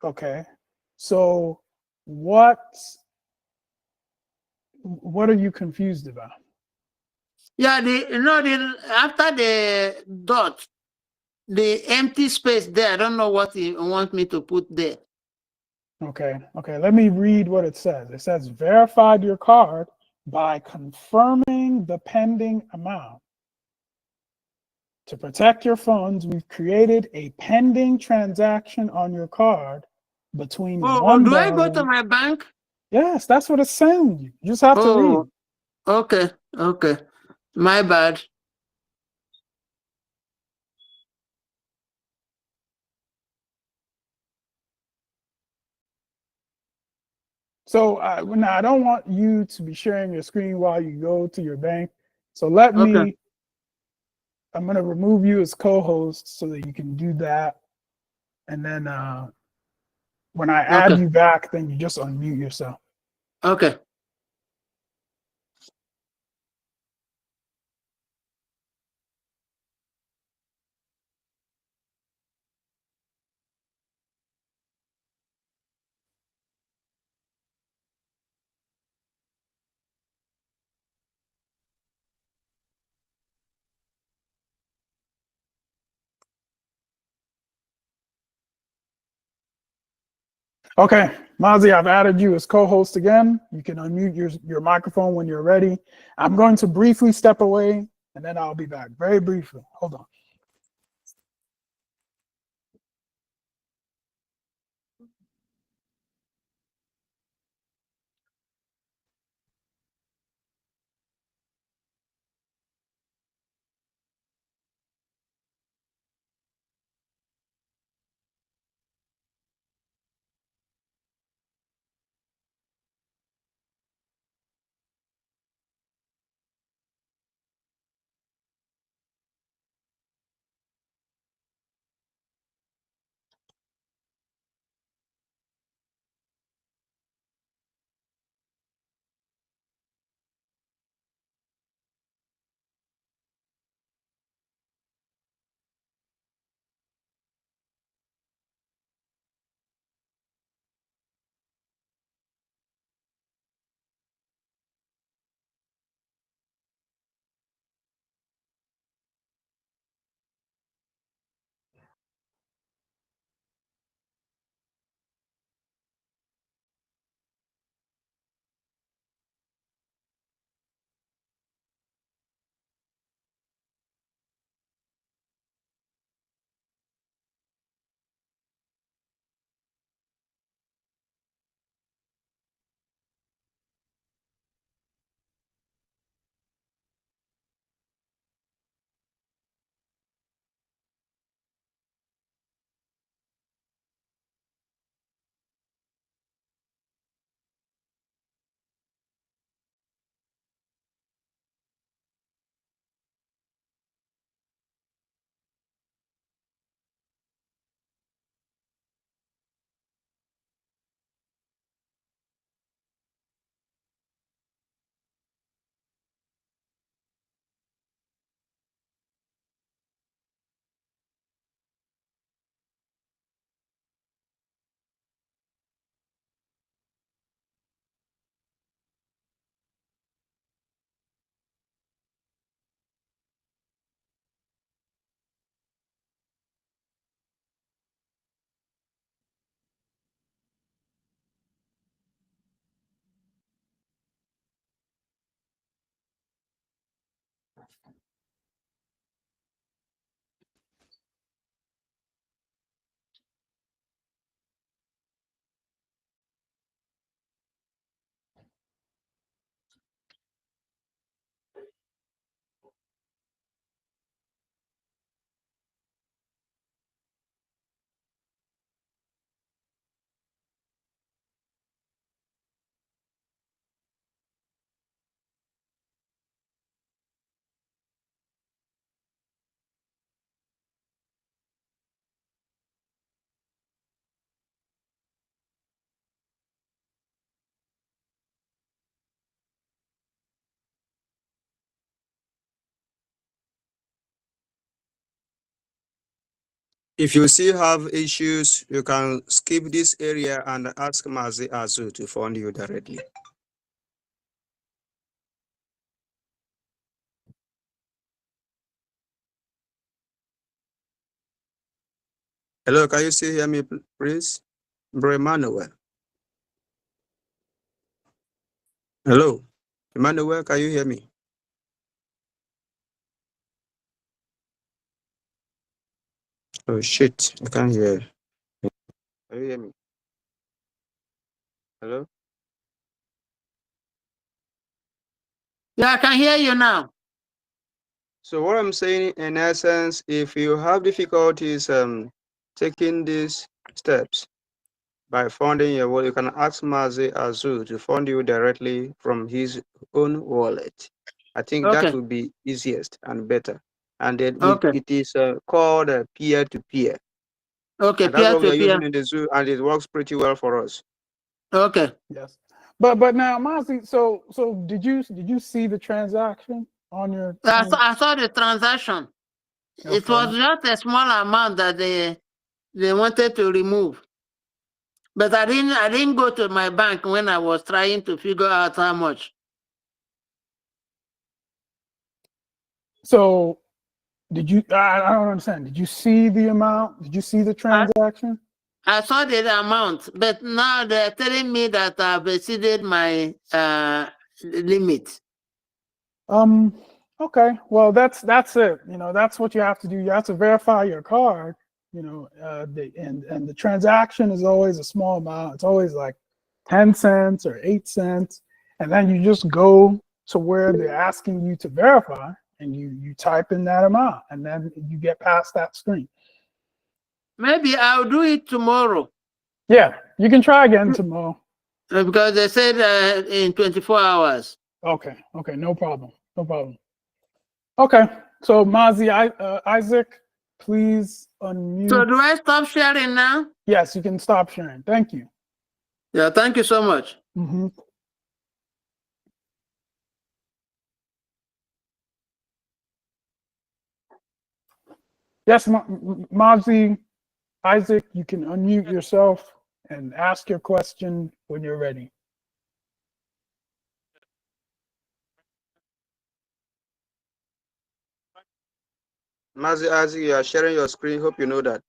Okay. So what are you confused about? Yeah, after the dot, the empty space there, I don't know what he wants me to put there. Okay. Let me read what it says. It says verified your card by confirming the pending amount. To protect your funds, we've created a pending transaction on your card between $1. Do I go to my bank? Yes, that's what it's saying. You just have to read. Okay. My bad. So I don't want you to be sharing your screen while you go to your bank. So let me. I'm going to remove you as co-host so that you can do that. And then when I add you back, then you just unmute yourself. Okay. Okay, Mazi, I've added you as co-host again. You can unmute your microphone when you're ready. I'm going to briefly step away, and then I'll be back. Very briefly. Hold on. If you still have issues, you can skip this area and ask Mazi Azu to phone you directly. Hello, can you still hear me, please? Bro Emmanuel. Hello, Emmanuel, can you hear me? Oh shit, I can't hear. Can you hear me? Hello? Yeah, I can hear you now. So what I'm saying in essence, if you have difficulties taking these steps by funding your wallet, you can ask Mazi Azu to fund you directly from his own wallet. I think that Okay. would be easiest and better. And then Okay. it is called peer-to-peer. Okay. And that's Peer what we to are peer. using in the zoo, and it works pretty well for us. Okay. Yes. But now, Mazi, so did you see the transaction on your I saw the transaction. It Okay. was just a small amount that they wanted to remove. But I didn't go to my bank when I was trying to figure out how much. So did you I don't understand. Did you see the amount? Did you see the transaction? I saw the amount, but now they're telling me that I've exceeded my limit. Okay. Well, that's it. You know, that's what you have to do. You have to verify your card. You know, and the transaction is always a small amount. It's always like 10 cents or 8 cents, and then you just go to where they're asking you to verify, and you type in that amount, and then you get past that screen. Maybe I'll do it tomorrow. Yeah, you can try again tomorrow. Because they said in 24 hours. Okay, no problem. Okay, so Mazi, Isaac, please unmute. So do I stop sharing now? Yes, you can stop sharing. Thank you. Yeah, thank you so much. Yes, Mazi, Isaac, you can unmute yourself and ask your question when you're ready. Mazi, as you are sharing your screen, hope you know that.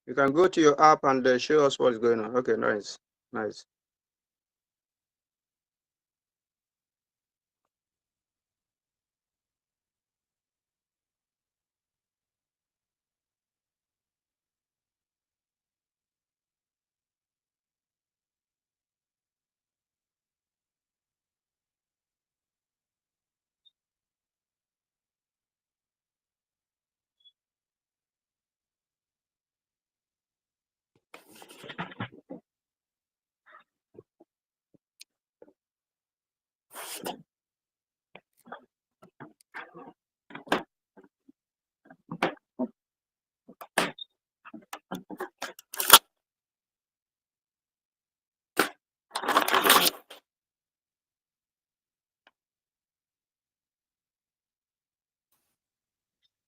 You can go to your app and show us what's going on. Okay, nice.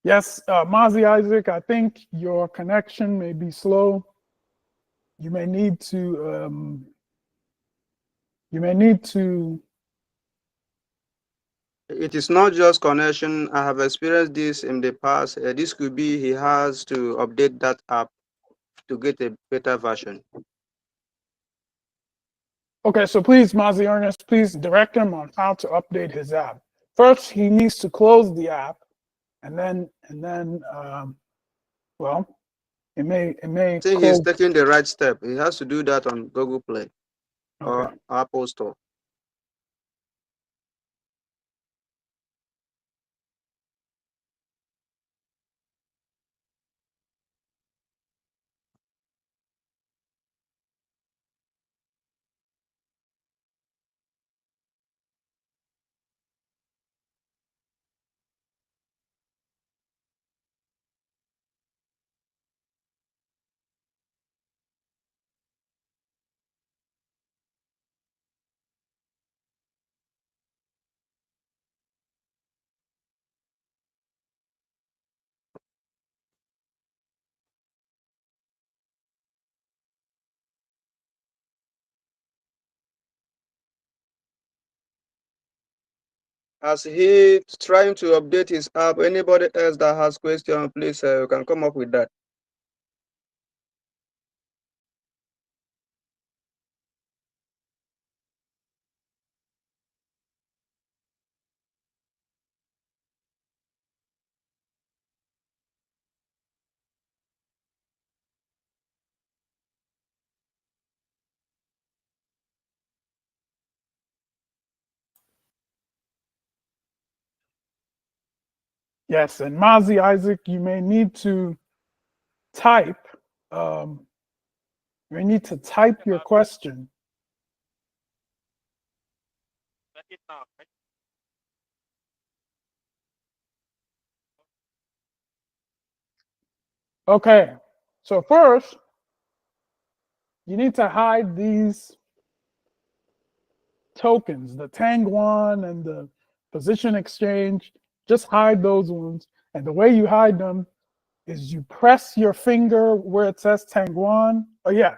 Yes, Mazi, Isaac, I think your connection may be slow. You may need to It is not just connection. I have experienced this in the past. This could be he has to update that app to get a better version. Okay, so please, Mazi Ernest, please direct him on how to update his app. First, he needs to close the app, and then well, it may I think close. he's taking the right step. He has to do that on Google Play or Apple Store. As he's trying to update his app, anybody else that has question, please you can come up with that. Yes, and Mazi, Isaac, you may need to type. You may need to type your question. Okay, so first, you need to hide these tokens, the Tangwan and the position exchange. Just hide those ones. And the way you hide them is you press your finger where it says Tangwan. Oh yeah.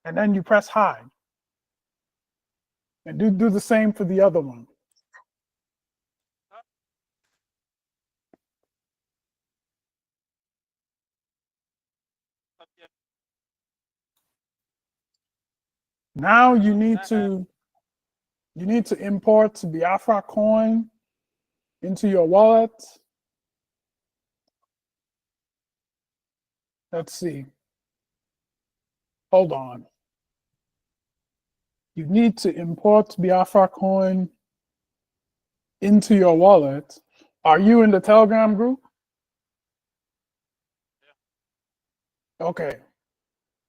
And then you press hide. And do the same for the other one. Now you need to import Biafra coin into your wallet. Let's see. Hold on. You need to import Biafra coin into your wallet. Are you in the Telegram group? Okay.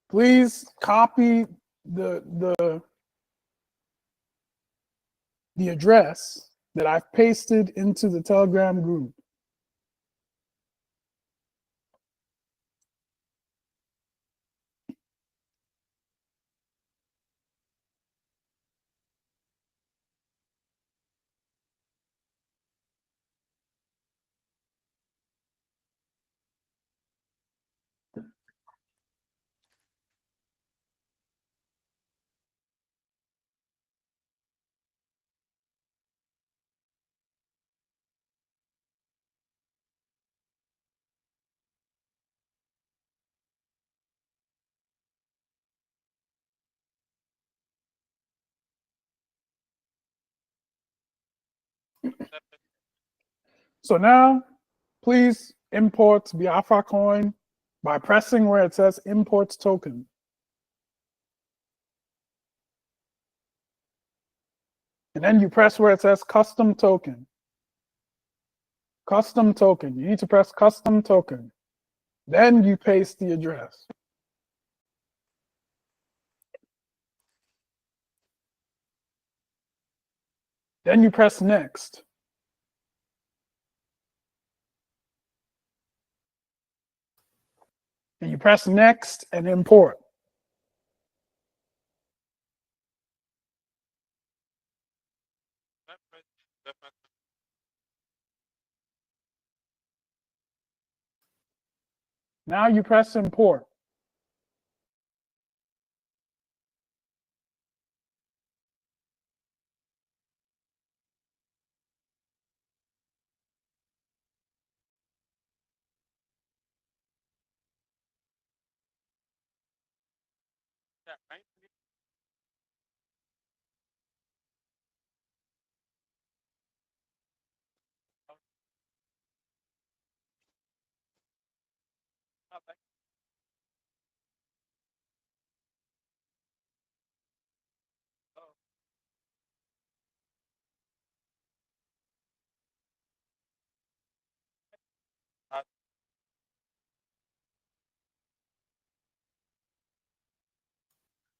Please copy the address that I've pasted into the Telegram group. So now, please import Biafra coin by pressing where it says import token. And then you press where it says custom token. Custom token. You need to press custom token. Then you paste the address. Then you press next. And you press next and import. Now you press import.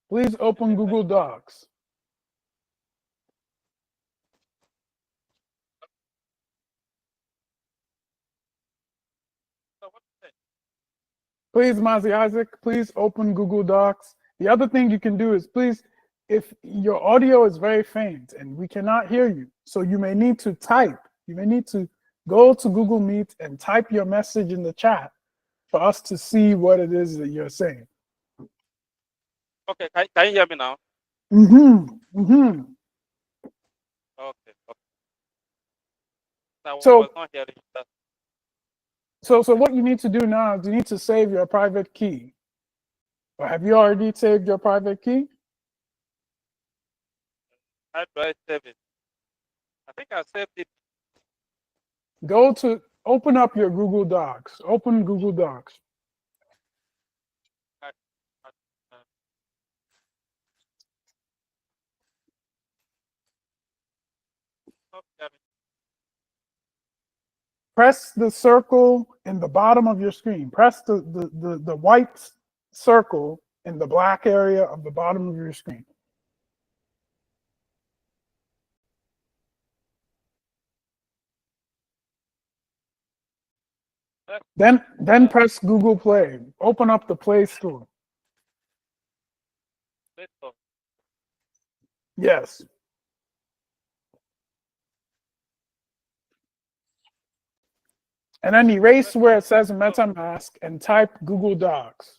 Please open Google Docs. Please, Mazi Isaac, please open Google Docs. The other thing you can do is please, if your audio is very faint and we cannot hear you, so you may need to type. You may need to go to Google Meet and type your message in the chat for us to see what it is that you're saying. Okay, can you hear me now? Okay. Okay. I So, was not hearing that. so what you need to do now is you need to save your private key. Or have you already saved your private key? How do I save it? I think I saved it. Open up your Google Docs. Open Google Docs. Press the circle in the bottom of your screen. Press the white circle in the black area of the bottom of your screen. Then press Google Play. Open up the Play Store. Yes. And then erase where it says MetaMask and type Google Docs.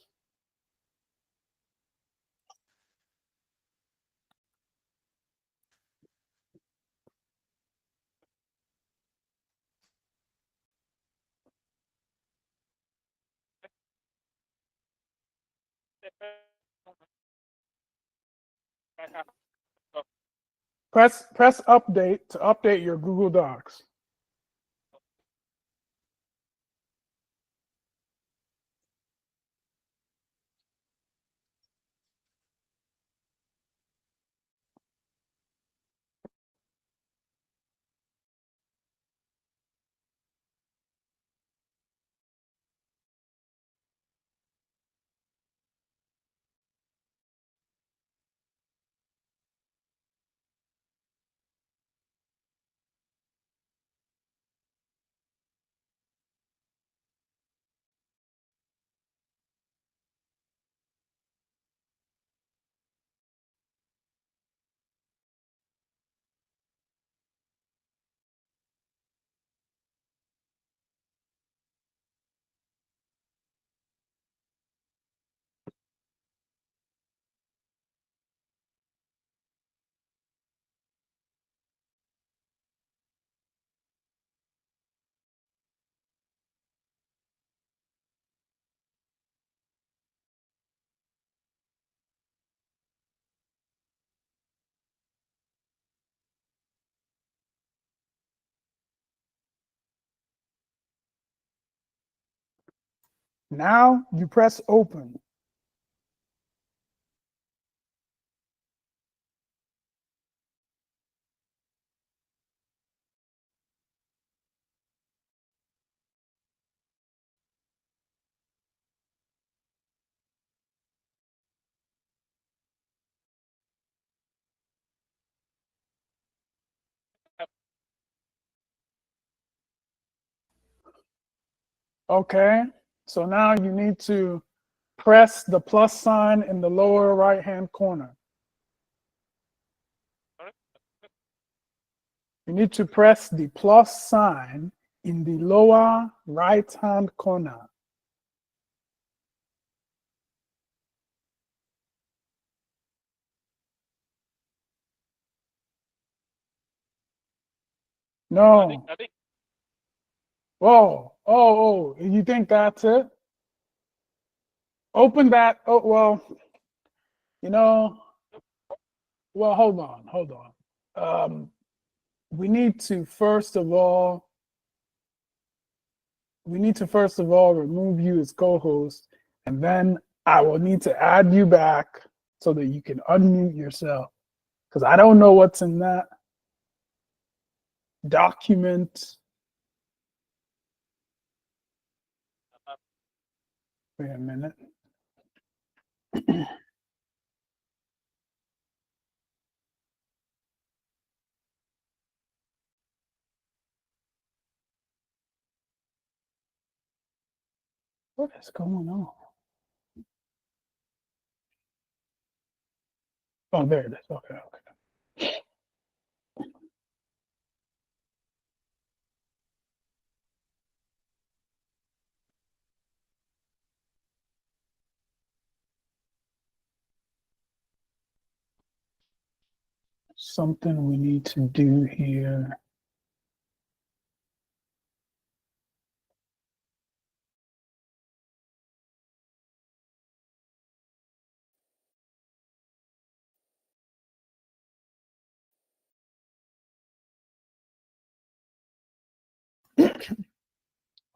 Press update to update your Google Docs. Now you press open. Okay, so now you need to press the plus sign in the lower right-hand corner. You need to press the plus sign in the lower right-hand corner. No. Whoa. Oh, you think that's it? Open that. Oh, well, you know, well, hold on. We need to first of all remove you as co-host, and then I will need to add you back so that you can unmute yourself, because I don't know what's in that document. Wait a minute. What is going on? Oh, there it is. Okay. Something we need to do here.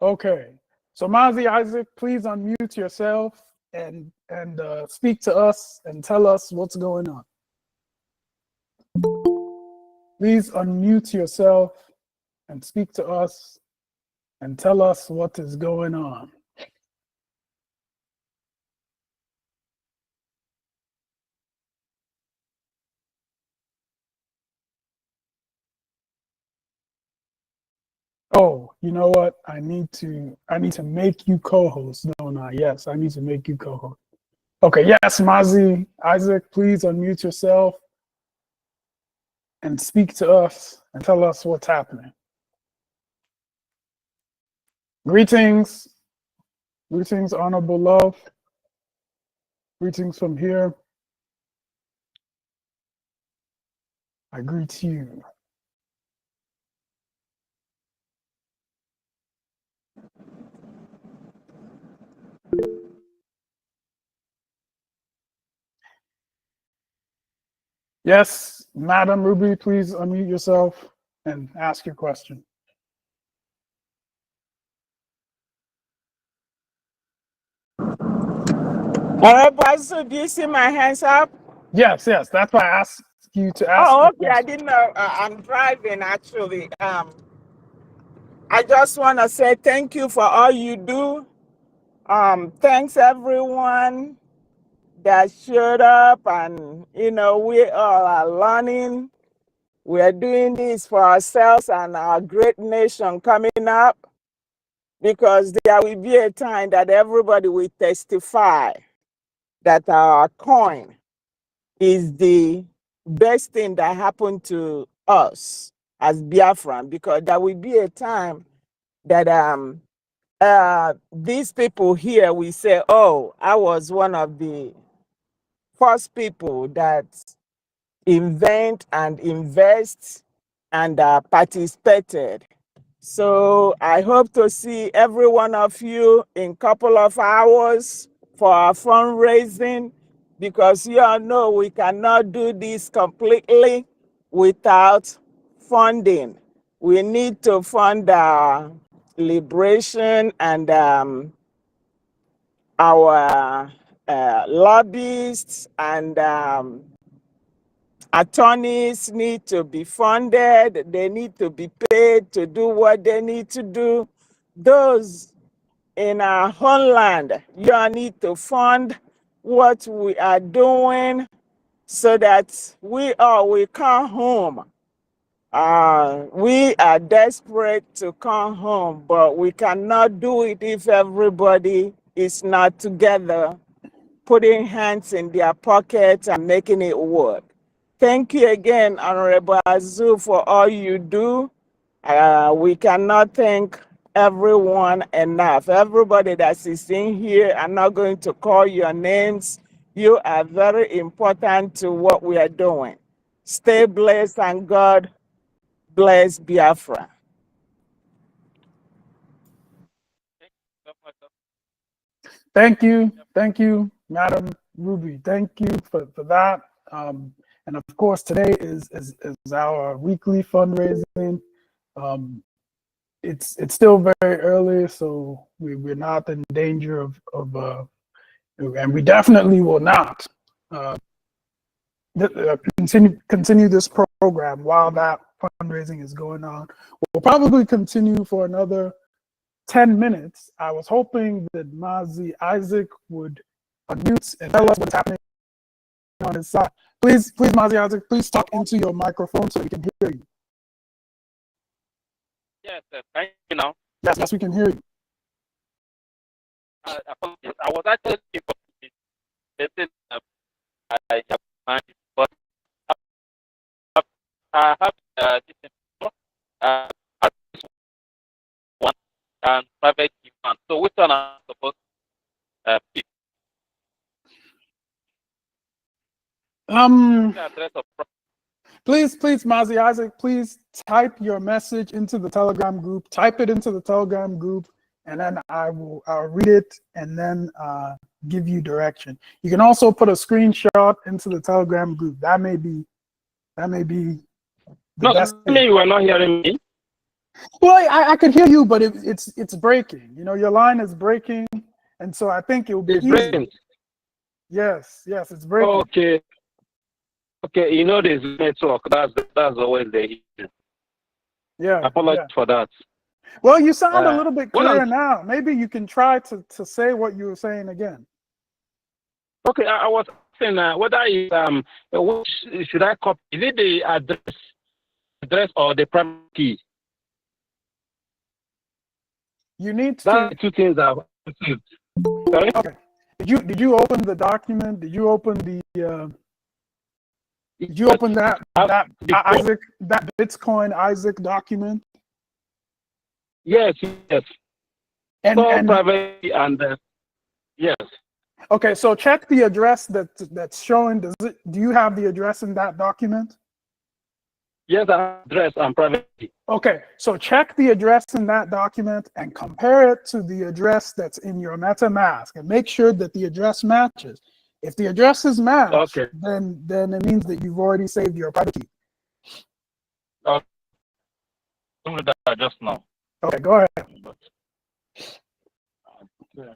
Okay, so Mazi Isaac, please unmute yourself and speak to us and tell us what's going on. Please unmute yourself and speak to us and tell us what is going on. Oh, you know what? I need to make you co-host. No, not yes. I need to make you co-host. Okay, yes, Mazi Isaac, please unmute yourself and speak to us and tell us what's happening. Greetings, honorable love. Greetings from here. I greet you. Yes, Madam Ruby, please unmute yourself and ask your question. So do you see my hands up? Yes, that's why I asked you to ask. Oh, okay. I didn't know. I'm driving actually. I just want to say thank you for all you do. Thanks everyone that showed up, and we all are learning. We are doing this for ourselves and our great nation coming up, because there will be a time that everybody will testify that our coin is the best thing that happened to us as Biafran, because there will be a time that these people here will say, oh, I was one of the first people that invent and invest and participated. So I hope to see every one of you in a couple of hours for our fundraising, because you all know we cannot do this completely without funding. We need to fund our liberation, and our lobbyists and attorneys need to be funded. They need to be paid to do what they need to do. Those in our homeland, you all need to fund what we are doing so that we all will come home. We are desperate to come home, but we cannot do it if everybody is not together, putting hands in their pockets and making it work. Thank you again, Honorable Azu, for all you do. We cannot thank everyone enough. Everybody that is in here, I'm not going to call your names. You are very important to what we are doing. Stay blessed, and God bless Biafra. Thank you, Madam Ruby. Thank you for that. And of course, today is our weekly fundraising. It's still very early, so we're not in danger of and we definitely will not continue this program while that fundraising is going on. We'll probably continue for another 10 minutes. I was hoping that Mazi Isaac would unmute and tell us what's happening on his side. Please, Mazi Isaac, please talk into your microphone so we can hear you. Yes, thank you now. Yes, we can hear you. I was actually looking for this thing I have found, but I have this one and private one. So which one am I supposed to pick? Please, Mazi Isaac, please type your message into the Telegram group. Type it into the Telegram group, and then I'll read it and then give you direction. You can also put a screenshot into the Telegram group. That may be the best thing. You were not hearing me. Well, I could hear you, but it's breaking. Your line is breaking, and so I think it will be easy. Breaking. Yes, it's breaking. Okay, this network, that's always the issue. Yeah. Apologies for that. Well, you sound a little bit clearer now. Maybe you can try to say what you were saying again. Okay, I was saying whether which should I copy? Is it the address or the primary key? You need to. That's two things I've received. Sorry? Okay. Did you open the document? Did you open the? Did you open that Isaac, that Bitcoin Isaac document? Yes. And private and yes. Okay, so check the address that's showing. Do you have the address in that document? Yes, address and private. Okay, so check the address in that document and compare it to the address that's in your MetaMask, and make sure that the address matches. If the addresses match, Okay. then it means that you've already saved your private key. Okay. Do that just now. Okay, go ahead. Okay.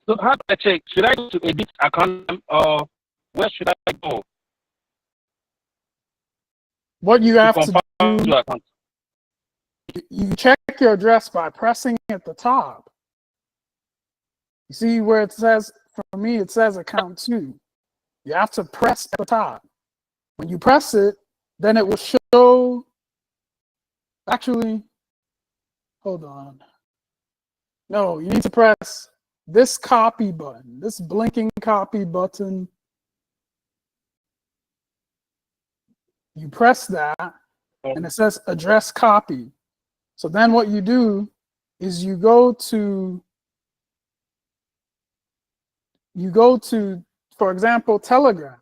So how do I check? Should I go to edit account or where should I go What you to have to confirm do, your account? you check your address by pressing at the top. You see where it says, for me, it says account 2. You have to press at the top. When you press it, then it will show, actually, hold on. No, you need to press this copy button, this blinking copy button. You press that, and it says address copy. So then what you do is you go to, for example, Telegram,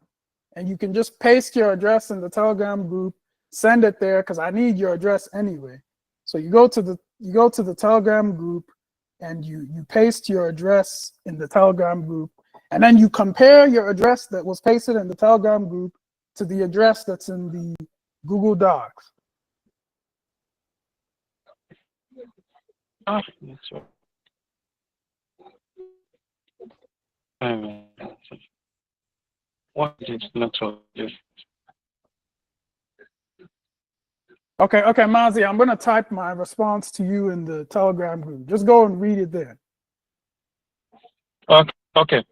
and you can just paste your address in the Telegram group, send it there, because I need your address anyway. So you go to the Telegram group, and you paste your address in the Telegram group, and then you compare your address that was pasted in the Telegram group to the address that's in the Google Docs. What is network? Okay, Mazi, I'm gonna type my response to you in the Telegram group. Just go and read it there. Okay.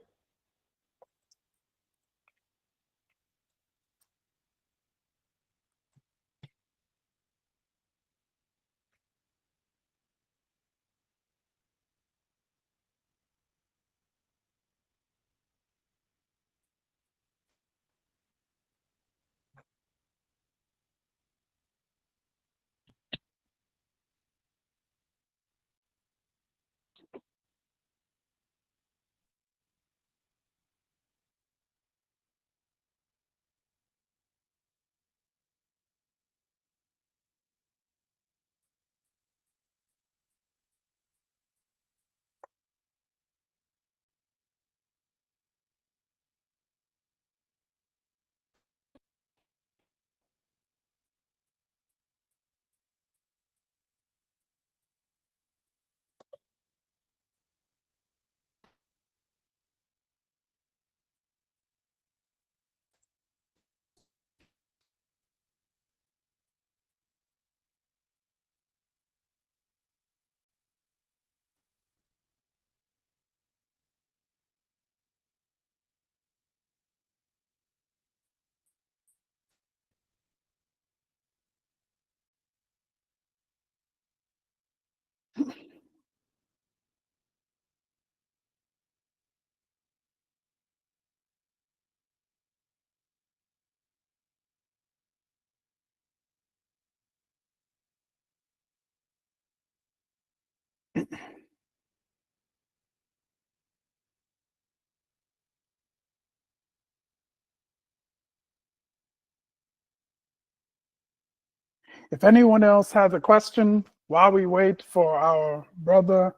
If anyone else has a question while we wait for our brother.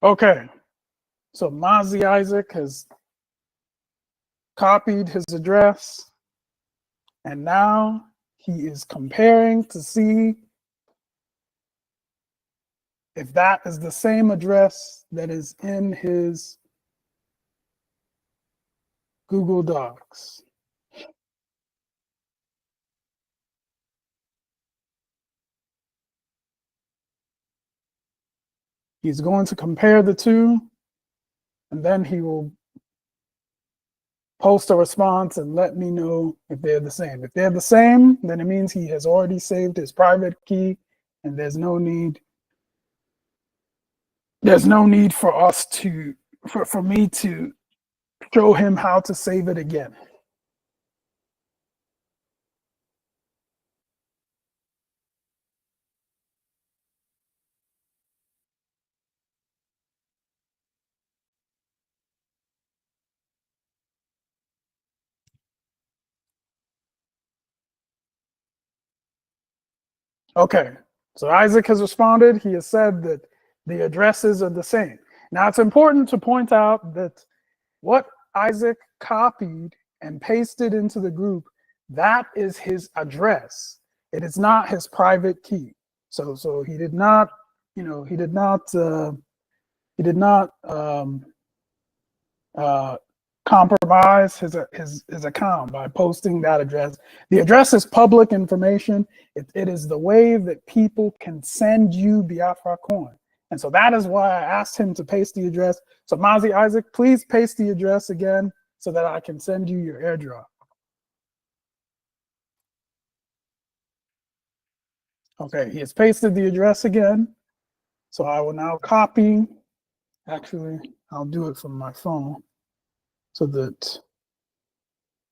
Okay, so Mazi Isaac has copied his address, and now he is comparing to see if that is the same address that is in his Google Docs. He's going to compare the two, and then he will post a response and let me know if they're the same. If they're the same, then it means he has already saved his private key, and there's no need for us to for me to show him how to save it again. Okay, so Isaac has responded. He has said that the addresses are the same. Now, it's important to point out that what Isaac copied and pasted into the group, that is his address. It is not his private key. So he did not, he did not compromise his account by posting that address. The address is public information. It is the way that people can send you Biafra coin. And so that is why I asked him to paste the address. So Mazi Isaac, please paste the address again so that I can send you your airdrop. Okay, he has pasted the address again. So I will now copy. Actually, I'll do it from my phone so that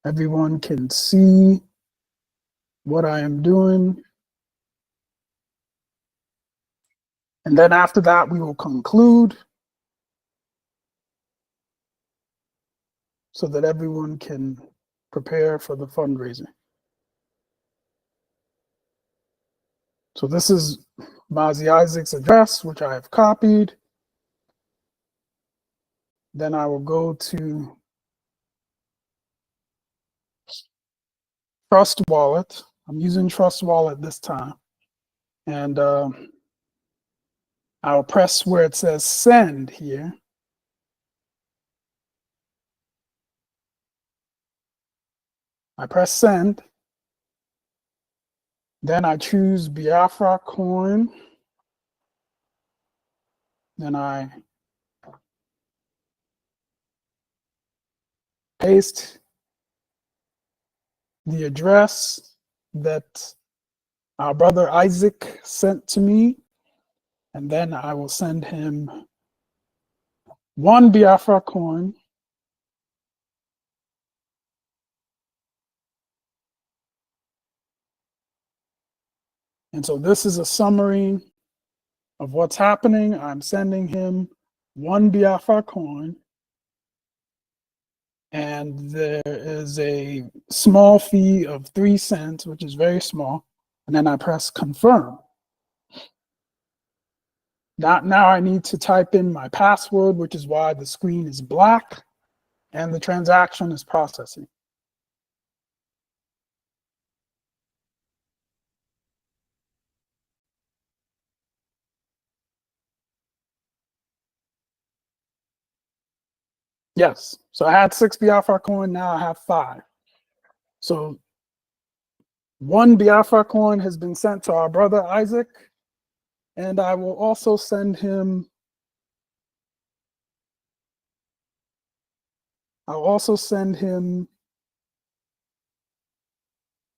everyone can see what I am doing. And then after that, we will conclude so that everyone can prepare for the fundraiser. So this is Mazi Isaac's address, which I have copied. Then I will go to Trust Wallet. I'm using Trust Wallet this time. And I'll press where it says send here. I press send. Then I choose Biafra coin. Then I paste the address that our brother Isaac sent to me. And then I will send him one Biafra coin. And so this is a summary of what's happening. I'm sending him one Biafra coin. And there is a small fee of 3 cents, which is very small. And then I press confirm. Now I need to type in my password, which is why the screen is black and the transaction is processing. Yes, so I had 6 Biafra coin, now I have 5. So 1 Biafra coin has been sent to our brother Isaac, and I will also send him,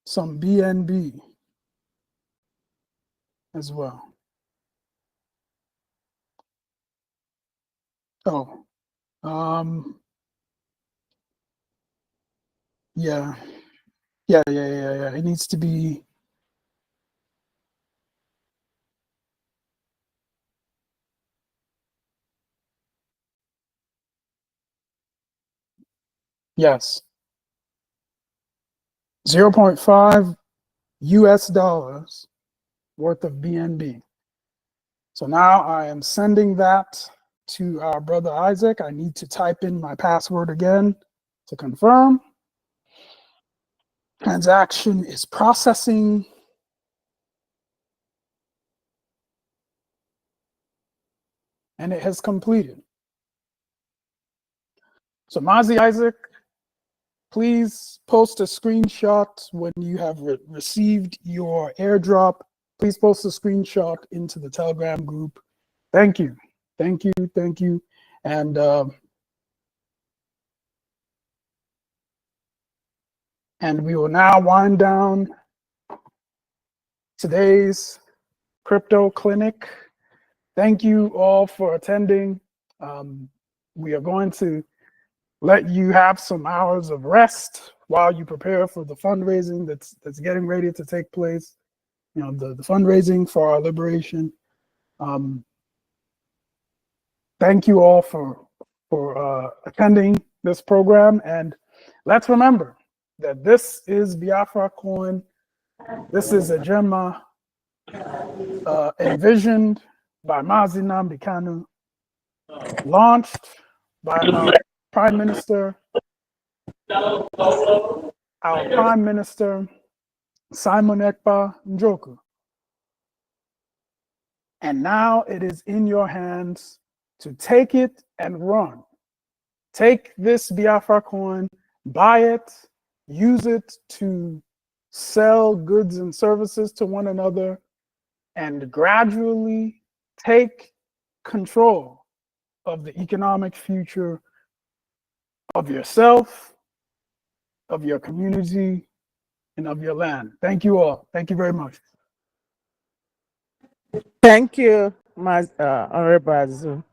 some BNB as well. Oh, yeah. It needs to be, yes, 0.5 US dollars worth of BNB. So now I am sending that to our brother Isaac. I need to type in my password again to confirm. Transaction is processing. And it has completed. So Mazi Isaac, please post a screenshot when you have received your airdrop. Please post a screenshot into the Telegram group. Thank you. Thank you. Thank you. And we will now wind down today's crypto clinic. Thank you all for attending. We are going to let you have some hours of rest while you prepare for the fundraising that's getting ready to take place. You know, the fundraising for our liberation. Thank you all for attending this program, and let's remember that this is Biafra Coin. This is a Gemma envisioned by Mazi Nnamdi Kanu, launched by our Prime Minister, Simon Ekpa Njoku. And now it is in your hands to take it and run. Take this Biafra coin, buy it, use it to sell goods and services to one another, and gradually take control of the economic future of yourself, of your community, and of your land. Thank you all. Thank you very much. Thank you, Honorable Azu.